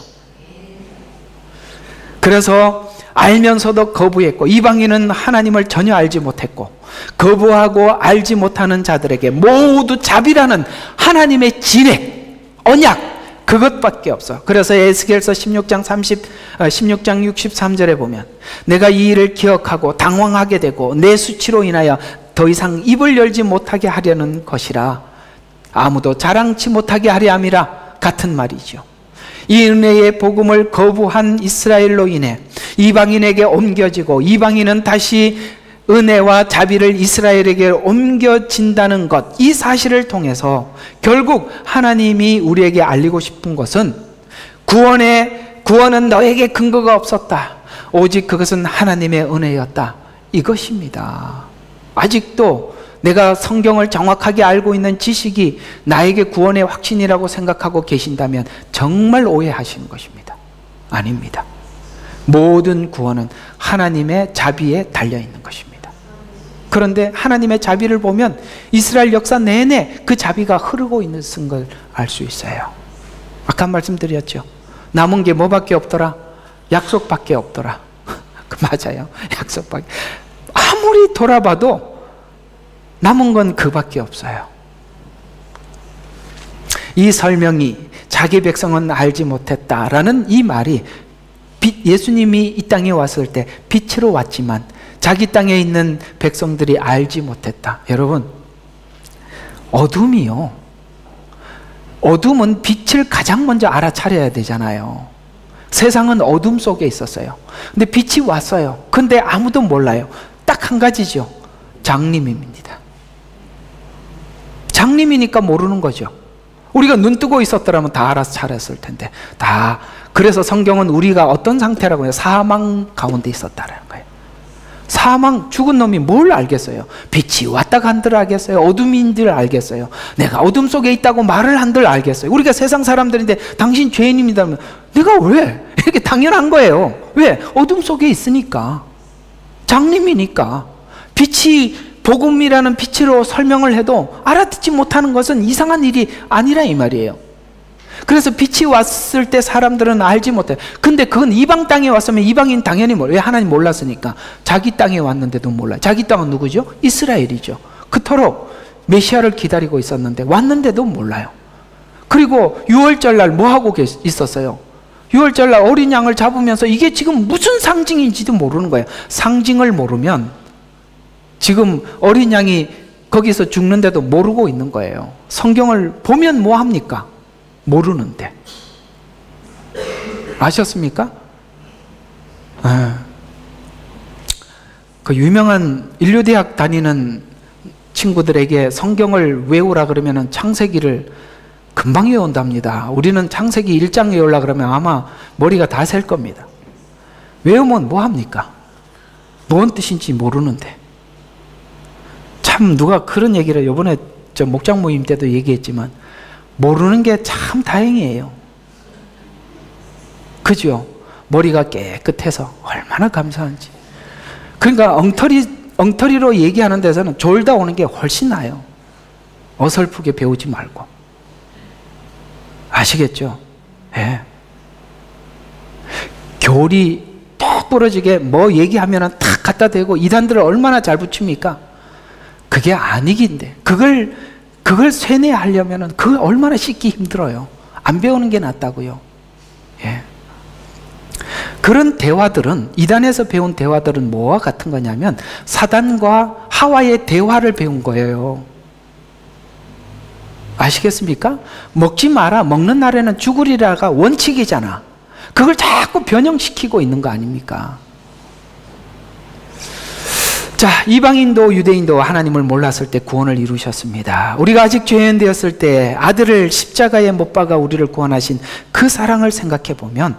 S2: 그래서 알면서도 거부했고, 이방인은 하나님을 전혀 알지 못했고, 거부하고 알지 못하는 자들에게 모두 자비라는 하나님의 진액, 언약, 그것밖에 없어. 그래서 에스겔서 16장 63절에 보면 내가 이 일을 기억하고 당황하게 되고 내 수치로 인하여 더 이상 입을 열지 못하게 하려는 것이라, 아무도 자랑치 못하게 하려 함이라 같은 말이죠. 이 은혜의 복음을 거부한 이스라엘로 인해 이방인에게 옮겨지고, 이방인은 다시 은혜와 자비를 이스라엘에게 옮겨진다는 것, 이 사실을 통해서 결국 하나님이 우리에게 알리고 싶은 것은 구원은 너에게 근거가 없었다, 오직 그것은 하나님의 은혜였다, 이것입니다. 아직도 내가 성경을 정확하게 알고 있는 지식이 나에게 구원의 확신이라고 생각하고 계신다면 정말 오해하시는 것입니다. 아닙니다. 모든 구원은 하나님의 자비에 달려있는 것입니다. 그런데 하나님의 자비를 보면 이스라엘 역사 내내 그 자비가 흐르고 있는 걸 알 수 있어요. 아까 말씀드렸죠. 남은 게 뭐밖에 없더라? 약속밖에 없더라. 맞아요. 약속밖에. 아무리 돌아봐도 남은 건 그밖에 없어요. 이 설명이 자기 백성은 알지 못했다라는 이 말이 예수님이 이 땅에 왔을 때 빛으로 왔지만 자기 땅에 있는 백성들이 알지 못했다. 여러분, 어둠이요, 어둠은 빛을 가장 먼저 알아차려야 되잖아요. 세상은 어둠 속에 있었어요. 근데 빛이 왔어요. 근데 아무도 몰라요. 딱 한 가지죠. 장님입니다. 장님이니까 모르는 거죠. 우리가 눈 뜨고 있었더라면 다 알아서 차렸을 텐데, 다. 그래서 성경은 우리가 어떤 상태라고 해요? 사망 가운데 있었다라는 거예요. 사망, 죽은 놈이 뭘 알겠어요? 빛이 왔다 간들 알겠어요? 어둠인들 알겠어요? 내가 어둠 속에 있다고 말을 한들 알겠어요? 우리가 세상 사람들인데 당신 죄인입니다면 내가 왜? 이렇게 당연한 거예요. 왜? 어둠 속에 있으니까. 장님이니까. 빛이, 복음이라는 빛으로 설명을 해도 알아듣지 못하는 것은 이상한 일이 아니라 이 말이에요. 그래서 빛이 왔을 때 사람들은 알지 못해요. 근데 그건 이방 땅에 왔으면 이방인 당연히 몰라요. 왜? 하나님 몰랐으니까. 자기 땅에 왔는데도 몰라요. 자기 땅은 누구죠? 이스라엘이죠. 그토록 메시아를 기다리고 있었는데 왔는데도 몰라요. 그리고 유월절날 뭐하고 있었어요? 유월절날 어린 양을 잡으면서 이게 지금 무슨 상징인지도 모르는 거예요. 상징을 모르면 지금 어린 양이 거기서 죽는데도 모르고 있는 거예요. 성경을 보면 뭐 합니까? 모르는데. 아셨습니까? 그 유명한 인류대학 다니는 친구들에게 성경을 외우라 그러면 창세기를 금방 외운답니다. 우리는 창세기 1장 외우려 그러면 아마 머리가 다 셀 겁니다. 외우면 뭐 합니까? 뭔 뜻인지 모르는데. 참 누가 그런 얘기를 이번에 저 목장 모임 때도 얘기했지만, 모르는 게 참 다행이에요. 그죠? 머리가 깨끗해서 얼마나 감사한지. 그러니까 엉터리로 얘기하는 데서는 졸다 오는 게 훨씬 나아요. 어설프게 배우지 말고. 아시겠죠? 예. 교리 뚝 부러지게 뭐 얘기하면 탁 갖다 대고 이단들을 얼마나 잘 붙입니까? 그게 아니긴데 그걸 세뇌하려면 그걸 얼마나 씻기 힘들어요. 안 배우는 게 낫다고요. 예. 그런 대화들은, 이단에서 배운 대화들은 뭐와 같은 거냐면 사단과 하와의 대화를 배운 거예요. 아시겠습니까? 먹지 마라, 먹는 날에는 죽으리라가 원칙이잖아. 그걸 자꾸 변형시키고 있는 거 아닙니까? 자, 이방인도 유대인도 하나님을 몰랐을 때 구원을 이루셨습니다. 우리가 아직 죄인 되었을 때 아들을 십자가에 못 박아 우리를 구원하신 그 사랑을 생각해 보면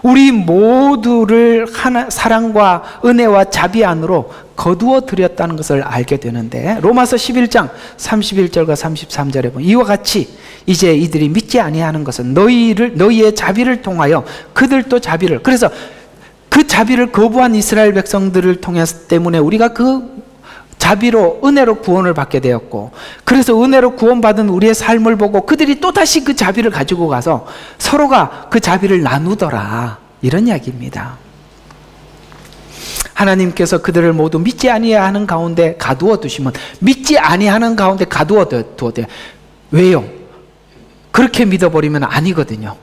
S2: 우리 모두를 사랑과 은혜와 자비 안으로 거두어 드렸다는 것을 알게 되는데, 로마서 11장 31절과 33절에 보면 이와 같이 이제 이들이 믿지 아니하는 것은 너희의 자비를 통하여 그들도 자비를, 그래서 그 자비를 거부한 이스라엘 백성들을 통해서 때문에 우리가 그 자비로, 은혜로 구원을 받게 되었고, 그래서 은혜로 구원받은 우리의 삶을 보고 그들이 또다시 그 자비를 가지고 가서 서로가 그 자비를 나누더라, 이런 이야기입니다. 하나님께서 그들을 모두 믿지 아니하는 가운데 가두어 두시면 믿지 아니하는 가운데 가두어 두어야. 왜요? 그렇게 믿어버리면 아니거든요.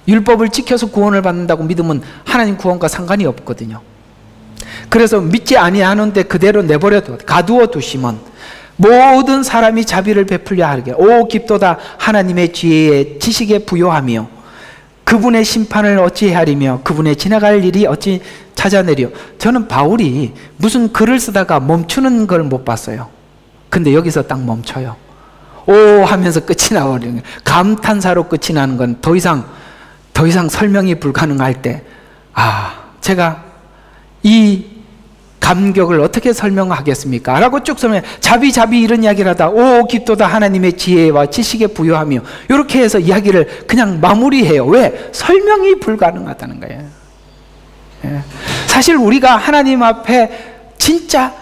S2: 율법을 지켜서 구원을 받는다고 믿으면 하나님 구원과 상관이 없거든요. 그래서 믿지 아니하는데 그대로 내버려 가두어 두시면 모든 사람이 자비를 베풀려 하게 오 깊도다 하나님의 지혜에 지식에 부요하며 그분의 심판을 어찌 헤아리며 그분의 지나갈 일이 어찌 찾아내려. 저는 바울이 무슨 글을 쓰다가 멈추는 걸 못 봤어요. 근데 여기서 딱 멈춰요. 오 하면서 끝이 나버리는 거예요. 감탄사로 끝이 나는 건 더 이상 설명이 불가능할 때 제가 이 감격을 어떻게 설명하겠습니까? 라고 쭉 설명해. 자비 이런 이야기를 하다 오 깊도다 하나님의 지혜와 지식에 부요하며 이렇게 해서 이야기를 그냥 마무리해요. 왜? 설명이 불가능하다는 거예요. 예. 사실 우리가 하나님 앞에 진짜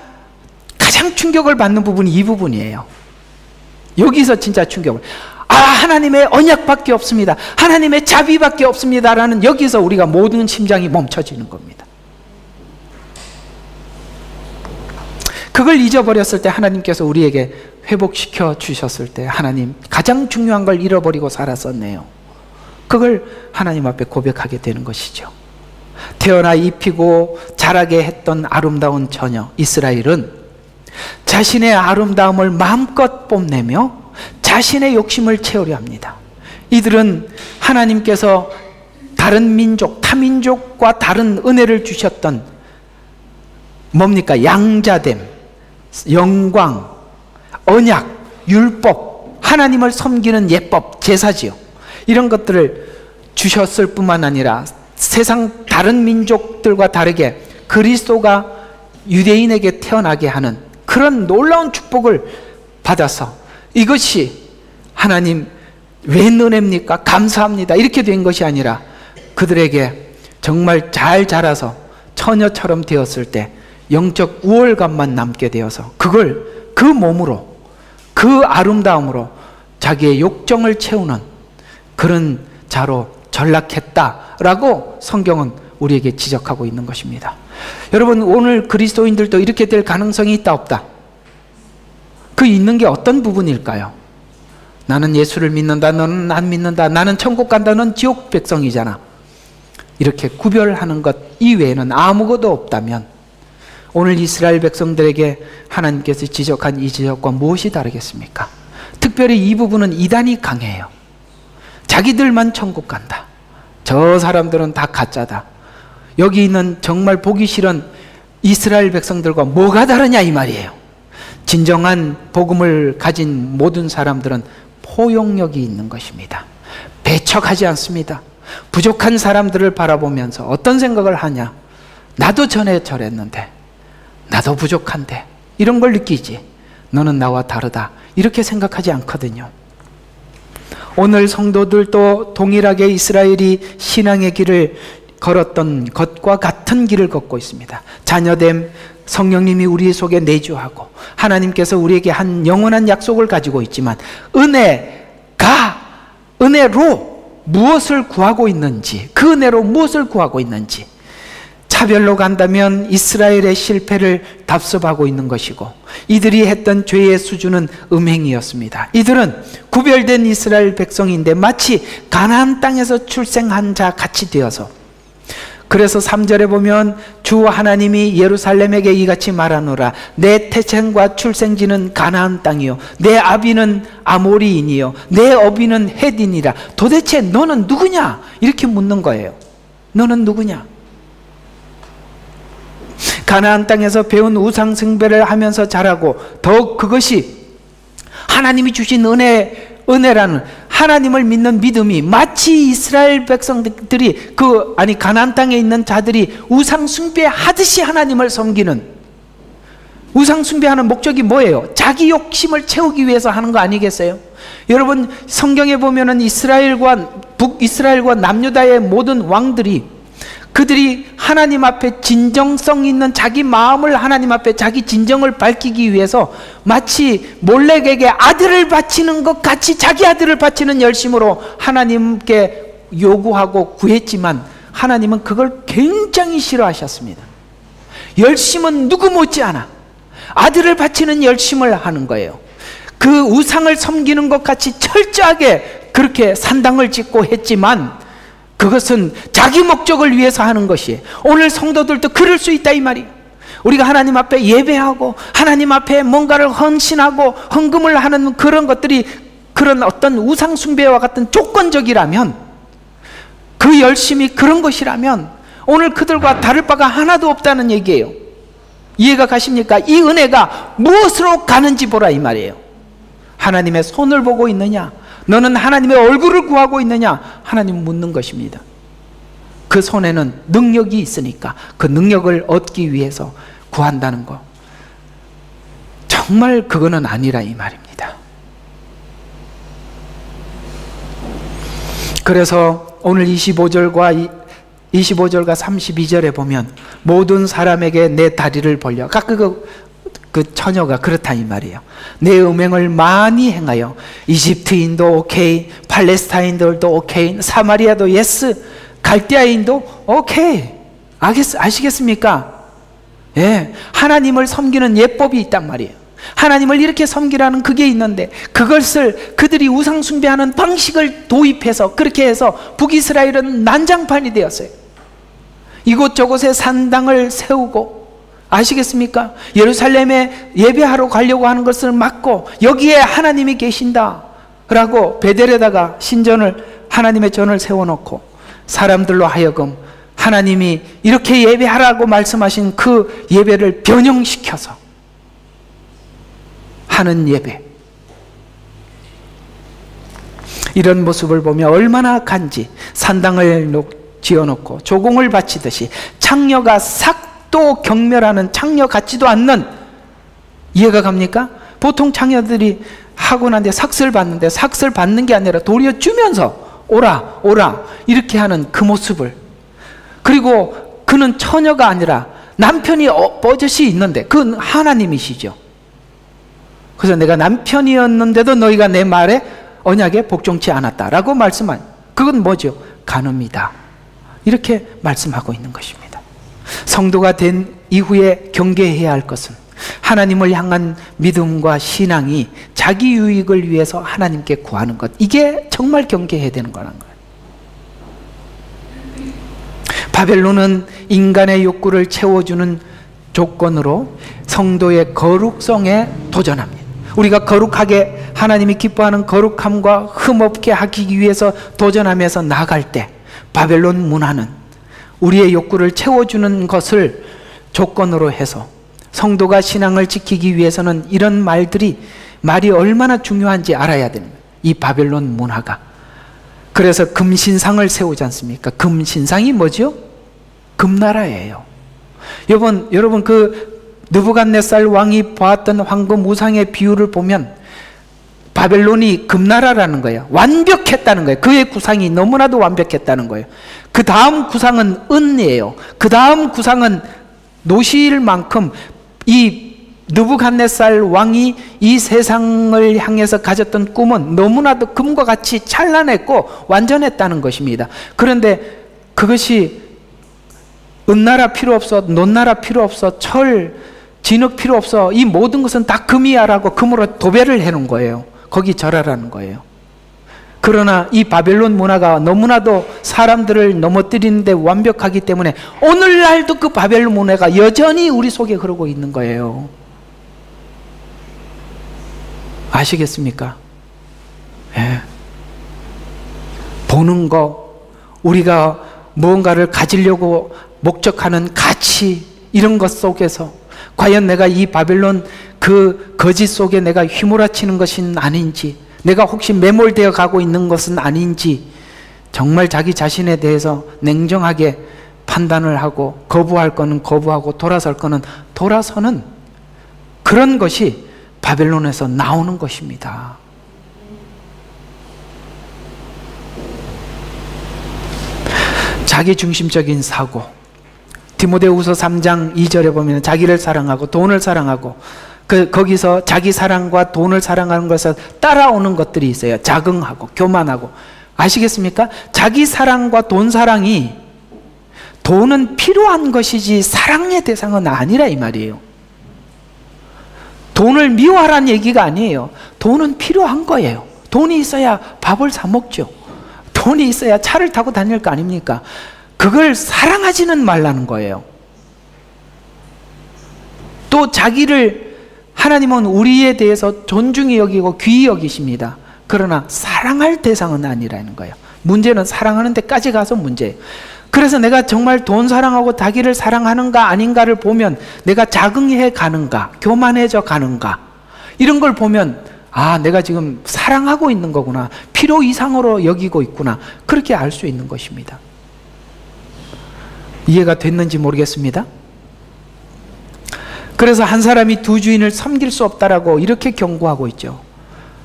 S2: 가장 충격을 받는 부분이 이 부분이에요. 여기서 진짜 충격을 하나님의 언약밖에 없습니다. 하나님의 자비밖에 없습니다. 라는 여기서 우리가 모든 심장이 멈춰지는 겁니다. 그걸 잊어버렸을 때 하나님께서 우리에게 회복시켜 주셨을 때 하나님 가장 중요한 걸 잃어버리고 살았었네요. 그걸 하나님 앞에 고백하게 되는 것이죠. 태어나 입히고 자라게 했던 아름다운 처녀 이스라엘은 자신의 아름다움을 마음껏 뽐내며 자신의 욕심을 채우려 합니다. 이들은 하나님께서 다른 민족, 타민족과 다른 은혜를 주셨던 뭡니까? 양자됨, 영광, 언약, 율법, 하나님을 섬기는 예법, 제사지요. 이런 것들을 주셨을 뿐만 아니라 세상 다른 민족들과 다르게 그리스도가 유대인에게 태어나게 하는 그런 놀라운 축복을 받아서 이것이 하나님 웬 은혜입니까? 감사합니다. 이렇게 된 것이 아니라 그들에게 정말 잘 자라서 처녀처럼 되었을 때 영적 우월감만 남게 되어서 그걸 그 몸으로 그 아름다움으로 자기의 욕정을 채우는 그런 자로 전락했다라고 성경은 우리에게 지적하고 있는 것입니다. 여러분 오늘 그리스도인들도 이렇게 될 가능성이 있다 없다? 그 있는 게 어떤 부분일까요? 나는 예수를 믿는다 너는 안 믿는다 나는 천국 간다 넌 지옥 백성이잖아 이렇게 구별하는 것 이외에는 아무것도 없다면 오늘 이스라엘 백성들에게 하나님께서 지적한 이 지적과 무엇이 다르겠습니까? 특별히 이 부분은 이단이 강해요. 자기들만 천국 간다. 저 사람들은 다 가짜다. 여기 있는 정말 보기 싫은 이스라엘 백성들과 뭐가 다르냐 이 말이에요. 진정한 복음을 가진 모든 사람들은 포용력이 있는 것입니다. 배척하지 않습니다. 부족한 사람들을 바라보면서 어떤 생각을 하냐? 나도 전에 저랬는데 나도 부족한데 이런 걸 느끼지. 너는 나와 다르다 이렇게 생각하지 않거든요. 오늘 성도들도 동일하게 이스라엘이 신앙의 길을 걸었던 것과 같은 길을 걷고 있습니다. 자녀됨, 성령님이 우리 속에 내주하고 하나님께서 우리에게 한 영원한 약속을 가지고 있지만 은혜로 무엇을 구하고 있는지, 그 은혜로 무엇을 구하고 있는지, 차별로 간다면 이스라엘의 실패를 답습하고 있는 것이고 이들이 했던 죄의 수준은 음행이었습니다. 이들은 구별된 이스라엘 백성인데 마치 가나안 땅에서 출생한 자 같이 되어서, 그래서 3절에 보면 주 하나님이 예루살렘에게 이같이 말하노라. 내 태생과 출생지는 가나안 땅이요 내 아비는 아모리인이요 내 어비는 헷이니라. 도대체 너는 누구냐? 이렇게 묻는 거예요. 너는 누구냐? 가나안 땅에서 배운 우상 숭배를 하면서 자라고 더욱 그것이 하나님이 주신 은혜라는 하나님을 믿는 믿음이 마치 이스라엘 백성들이 가나안 땅에 있는 자들이 우상 숭배하듯이 하나님을 섬기는, 우상 숭배하는 목적이 뭐예요? 자기 욕심을 채우기 위해서 하는 거 아니겠어요? 여러분 성경에 보면은 이스라엘과 북이스라엘과 남유다의 모든 왕들이 그들이 하나님 앞에 진정성 있는 자기 마음을 하나님 앞에 자기 진정을 밝히기 위해서 마치 몰렉에게 아들을 바치는 것 같이 자기 아들을 바치는 열심으로 하나님께 요구하고 구했지만 하나님은 그걸 굉장히 싫어하셨습니다. 열심은 누구 못지않아 아들을 바치는 열심을 하는 거예요. 그 우상을 섬기는 것 같이 철저하게 그렇게 산당을 짓고 했지만 그것은 자기 목적을 위해서 하는 것이에요. 오늘 성도들도 그럴 수 있다 이 말이에요. 우리가 하나님 앞에 예배하고 하나님 앞에 뭔가를 헌신하고 헌금을 하는 그런 것들이 그런 어떤 우상 숭배와 같은 조건적이라면, 그 열심이 그런 것이라면 오늘 그들과 다를 바가 하나도 없다는 얘기예요. 이해가 가십니까? 이 은혜가 무엇으로 가는지 보라 이 말이에요. 하나님의 손을 보고 있느냐, 너는 하나님의 얼굴을 구하고 있느냐, 하나님 묻는 것입니다. 그 손에는 능력이 있으니까 그 능력을 얻기 위해서 구한다는 거, 정말 그거는 아니라 이 말입니다. 그래서 오늘 25절과 32절에 보면 모든 사람에게 내 다리를 벌려, 그 처녀가 그렇다 이 말이에요. 내 음행을 많이 행하여, 이집트인도 오케이, 팔레스타인들도 오케이, 사마리아도 예스, 갈대아인도 오케이. 아시겠습니까? 예, 하나님을 섬기는 예법이 있단 말이에요. 하나님을 이렇게 섬기라는 그게 있는데 그것을 그들이 우상 숭배하는 방식을 도입해서 그렇게 해서 북이스라엘은 난장판이 되었어요. 이곳저곳에 산당을 세우고, 아시겠습니까? 예루살렘에 예배하러 가려고 하는 것을 막고 여기에 하나님이 계신다 라고 베델에다가 신전을, 하나님의 전을 세워놓고 사람들로 하여금 하나님이 이렇게 예배하라고 말씀하신 그 예배를 변형시켜서 하는 예배, 이런 모습을 보며 얼마나 간지. 산당을 지어놓고 조공을 바치듯이 창녀가 삭도 경멸하는, 창녀 같지도 않는, 이해가 갑니까? 보통 창녀들이 하고 난 뒤에 삭슬 받는데 삭슬 받는 게 아니라 도리어 주면서 오라 오라 이렇게 하는 그 모습을, 그리고 그는 처녀가 아니라 남편이 버젓이 있는데 그건 하나님이시죠. 그래서 내가 남편이었는데도 너희가 내 말에 언약에 복종치 않았다라고 말씀한, 그건 뭐죠? 간음이다, 이렇게 말씀하고 있는 것입니다. 성도가 된 이후에 경계해야 할 것은 하나님을 향한 믿음과 신앙이 자기 유익을 위해서 하나님께 구하는 것, 이게 정말 경계해야 되는 거라는 거예요. 바벨론은 인간의 욕구를 채워주는 조건으로 성도의 거룩성에 도전합니다. 우리가 거룩하게, 하나님이 기뻐하는 거룩함과 흠없게 하기 위해서 도전하면서 나아갈 때 바벨론 문화는 우리의 욕구를 채워주는 것을 조건으로 해서 성도가 신앙을 지키기 위해서는 이런 말이 얼마나 중요한지 알아야 됩니다. 이 바벨론 문화가. 그래서 금신상을 세우지 않습니까? 금신상이 뭐죠? 금나라예요. 여러분 그 느부갓네살 왕이 보았던 황금 우상의 비유를 보면 바벨론이 금나라라는 거예요. 완벽했다는 거예요. 그의 구상이 너무나도 완벽했다는 거예요. 그 다음 구상은 은이에요. 그 다음 구상은 노시일 만큼 이 느부갓네살 왕이 이 세상을 향해서 가졌던 꿈은 너무나도 금과 같이 찬란했고 완전했다는 것입니다. 그런데 그것이 은나라 필요 없어, 논나라 필요 없어, 철, 진흙 필요 없어, 이 모든 것은 다 금이야라고 금으로 도배를 해놓은 거예요. 거기 절하라는 거예요. 그러나 이 바벨론 문화가 너무나도 사람들을 넘어뜨리는데 완벽하기 때문에 오늘날도 그 바벨론 문화가 여전히 우리 속에 흐르고 있는 거예요. 아시겠습니까? 예. 보는 거, 우리가 무언가를 가지려고 목적하는 가치, 이런 것 속에서 과연 내가 이 바벨론 그 거짓 속에 내가 휘몰아치는 것은 아닌지, 내가 혹시 매몰되어 가고 있는 것은 아닌지, 정말 자기 자신에 대해서 냉정하게 판단을 하고 거부할 거는 거부하고 돌아설 거는 돌아서는 그런 것이 바벨론에서 나오는 것입니다. 자기중심적인 사고, 디모데후서 3장 2절에 보면 자기를 사랑하고 돈을 사랑하고, 거기서 자기 사랑과 돈을 사랑하는 것에 따라오는 것들이 있어요. 자긍하고 교만하고. 아시겠습니까? 자기 사랑과 돈 사랑이 돈은 필요한 것이지 사랑의 대상은 아니라 이 말이에요. 돈을 미워하라는 얘기가 아니에요. 돈은 필요한 거예요. 돈이 있어야 밥을 사 먹죠. 돈이 있어야 차를 타고 다닐 거 아닙니까? 그걸 사랑하지는 말라는 거예요. 또 자기를 하나님은 우리에 대해서 존중히 여기고 귀히 여기십니다. 그러나 사랑할 대상은 아니라는 거예요. 문제는 사랑하는 데까지 가서 문제예요. 그래서 내가 정말 돈 사랑하고 자기를 사랑하는가 아닌가를 보면 내가 자긍해 가는가, 교만해져 가는가, 이런 걸 보면 아, 내가 지금 사랑하고 있는 거구나, 필요 이상으로 여기고 있구나, 그렇게 알 수 있는 것입니다. 이해가 됐는지 모르겠습니다. 그래서 한 사람이 두 주인을 섬길 수 없다라고 이렇게 경고하고 있죠.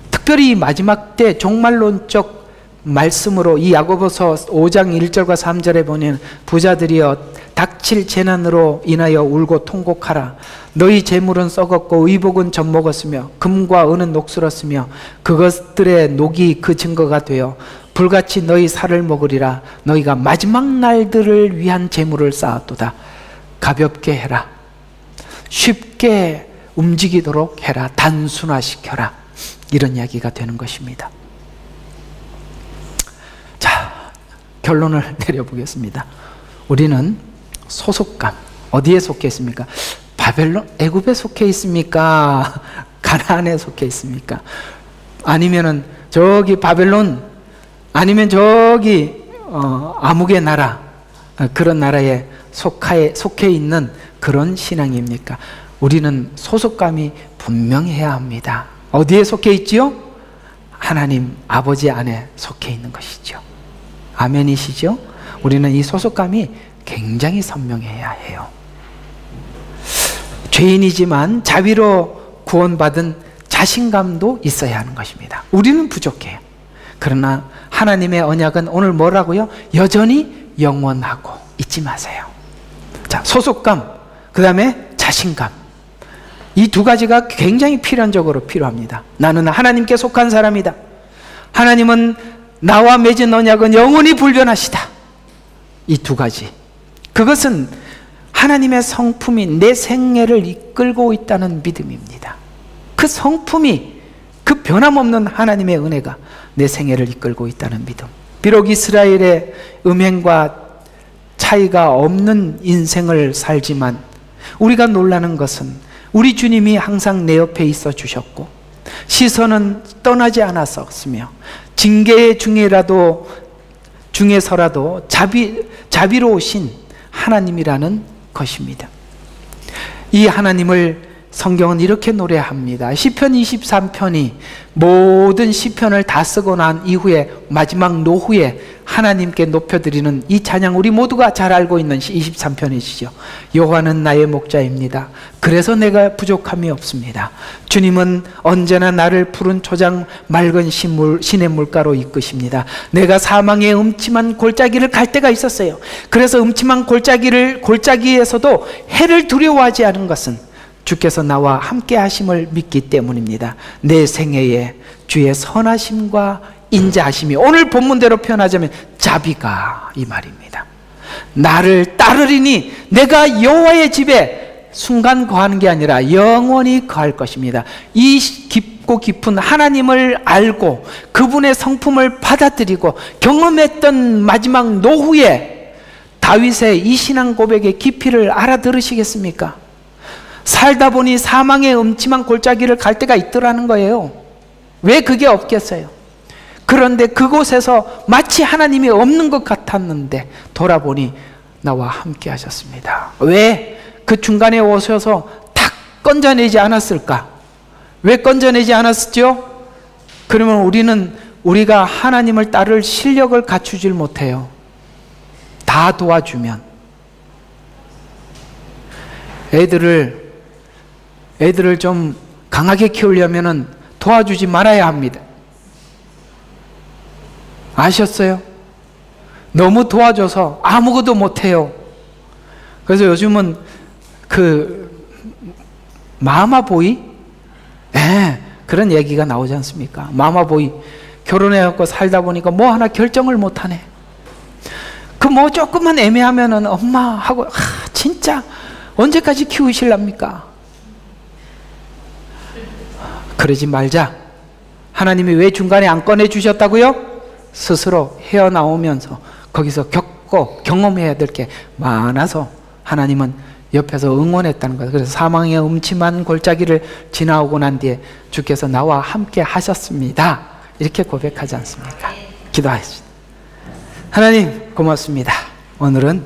S2: 특별히 마지막 때 종말론적 말씀으로 이 야고보서 5장 1절과 3절에 보면 부자들이여 닥칠 재난으로 인하여 울고 통곡하라. 너희 재물은 썩었고 의복은 젖먹었으며 금과 은은 녹슬었으며 그것들의 녹이 그 증거가 되어 불같이 너희 살을 먹으리라. 너희가 마지막 날들을 위한 재물을 쌓았도다. 가볍게 해라. 쉽게 움직이도록 해라. 단순화시켜라. 이런 이야기가 되는 것입니다. 자, 결론을 내려보겠습니다. 우리는 소속감, 어디에 속해 있습니까? 바벨론, 애굽에 속해 있습니까? 가나안에 속해 있습니까? 아니면은 저기 바벨론, 아니면 저기 아무개 나라, 그런 나라에 속해 있는 그런 신앙입니까? 우리는 소속감이 분명해야 합니다. 어디에 속해 있지요? 하나님 아버지 안에 속해 있는 것이죠. 아멘이시죠? 우리는 이 소속감이 굉장히 선명해야 해요. 죄인이지만 자비로 구원받은 자신감도 있어야 하는 것입니다. 우리는 부족해요. 그러나 하나님의 언약은 오늘 뭐라고요? 여전히 영원하고 잊지 마세요. 자, 소속감, 그 다음에 자신감. 이 두 가지가 굉장히 필연적으로 필요합니다. 나는 하나님께 속한 사람이다. 하나님은 나와 맺은 언약은 영원히 불변하시다. 이 두 가지. 그것은 하나님의 성품이 내 생애를 이끌고 있다는 믿음입니다. 그 성품이, 그 변함없는 하나님의 은혜가 내 생애를 이끌고 있다는 믿음. 비록 이스라엘의 음행과 차이가 없는 인생을 살지만 우리가 놀라는 것은 우리 주님이 항상 내 옆에 있어 주셨고 시선은 떠나지 않았었으며 징계의 중에서라도 자비로우신 하나님이라는 것입니다. 이 하나님을 성경은 이렇게 노래합니다. 시편 23편이 모든 시편을 다 쓰고 난 이후에 마지막 노후에 하나님께 높여드리는 이 찬양, 우리 모두가 잘 알고 있는 23편이시죠. 여호와는 나의 목자입니다. 그래서 내가 부족함이 없습니다. 주님은 언제나 나를 푸른 초장 맑은 시냇물가로 이끄십니다. 내가 사망의 음침한 골짜기를 갈 때가 있었어요. 그래서 음침한 골짜기에서도 해를 두려워하지 않은 것은 주께서 나와 함께 하심을 믿기 때문입니다. 내 생애에 주의 선하심과 인자하심이, 오늘 본문대로 표현하자면 자비가, 이 말입니다. 나를 따르리니 내가 여호와의 집에 순간 거하는 게 아니라 영원히 거할 것입니다. 이 깊고 깊은 하나님을 알고 그분의 성품을 받아들이고 경험했던 마지막 노후에 다윗의 이 신앙 고백의 깊이를 알아들으시겠습니까? 살다 보니 사망의 음침한 골짜기를 갈 때가 있더라는 거예요. 왜 그게 없겠어요? 그런데 그곳에서 마치 하나님이 없는 것 같았는데 돌아보니 나와 함께 하셨습니다. 왜 그 중간에 오셔서 탁 건져내지 않았을까? 왜 건져내지 않았죠? 그러면 우리가 하나님을 따를 실력을 갖추질 못해요. 다 도와주면. 애들을 좀 강하게 키우려면 도와주지 말아야 합니다. 아셨어요? 너무 도와줘서 아무것도 못해요. 그래서 요즘은 마마보이? 그런 얘기가 나오지 않습니까? 마마보이 결혼해갖고 살다 보니까 뭐 하나 결정을 못하네. 뭐 조금만 애매하면은 엄마 하고 진짜 언제까지 키우실랍니까? 그러지 말자. 하나님이 왜 중간에 안 꺼내주셨다고요? 스스로 헤어나오면서 거기서 겪고 경험해야 될 게 많아서 하나님은 옆에서 응원했다는 거예요. 그래서 사망의 음침한 골짜기를 지나오고 난 뒤에 주께서 나와 함께 하셨습니다. 이렇게 고백하지 않습니까? 기도하겠습니다. 하나님 고맙습니다. 오늘은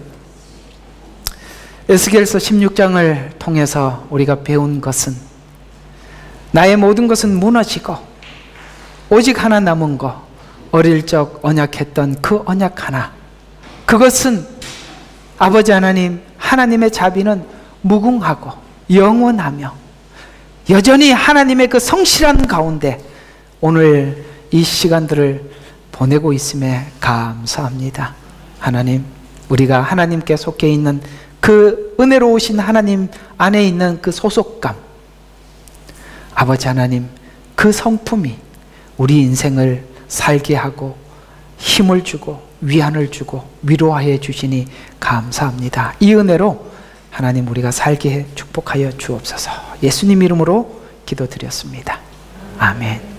S2: 에스겔서 16장을 통해서 우리가 배운 것은 나의 모든 것은 무너지고 오직 하나 남은 거, 어릴 적 언약했던 그 언약 하나, 그것은 아버지 하나님, 하나님의 자비는 무궁하고 영원하며 여전히 하나님의 그 성실한 가운데 오늘 이 시간들을 보내고 있음에 감사합니다. 하나님, 우리가 하나님께 속해 있는 그 은혜로우신 하나님 안에 있는 그 소속감, 아버지 하나님, 그 성품이 우리 인생을 살게 하고 힘을 주고 위안을 주고 위로하여 주시니 감사합니다. 이 은혜로 하나님 우리가 살게 해 축복하여 주옵소서. 예수님 이름으로 기도드렸습니다. 아멘.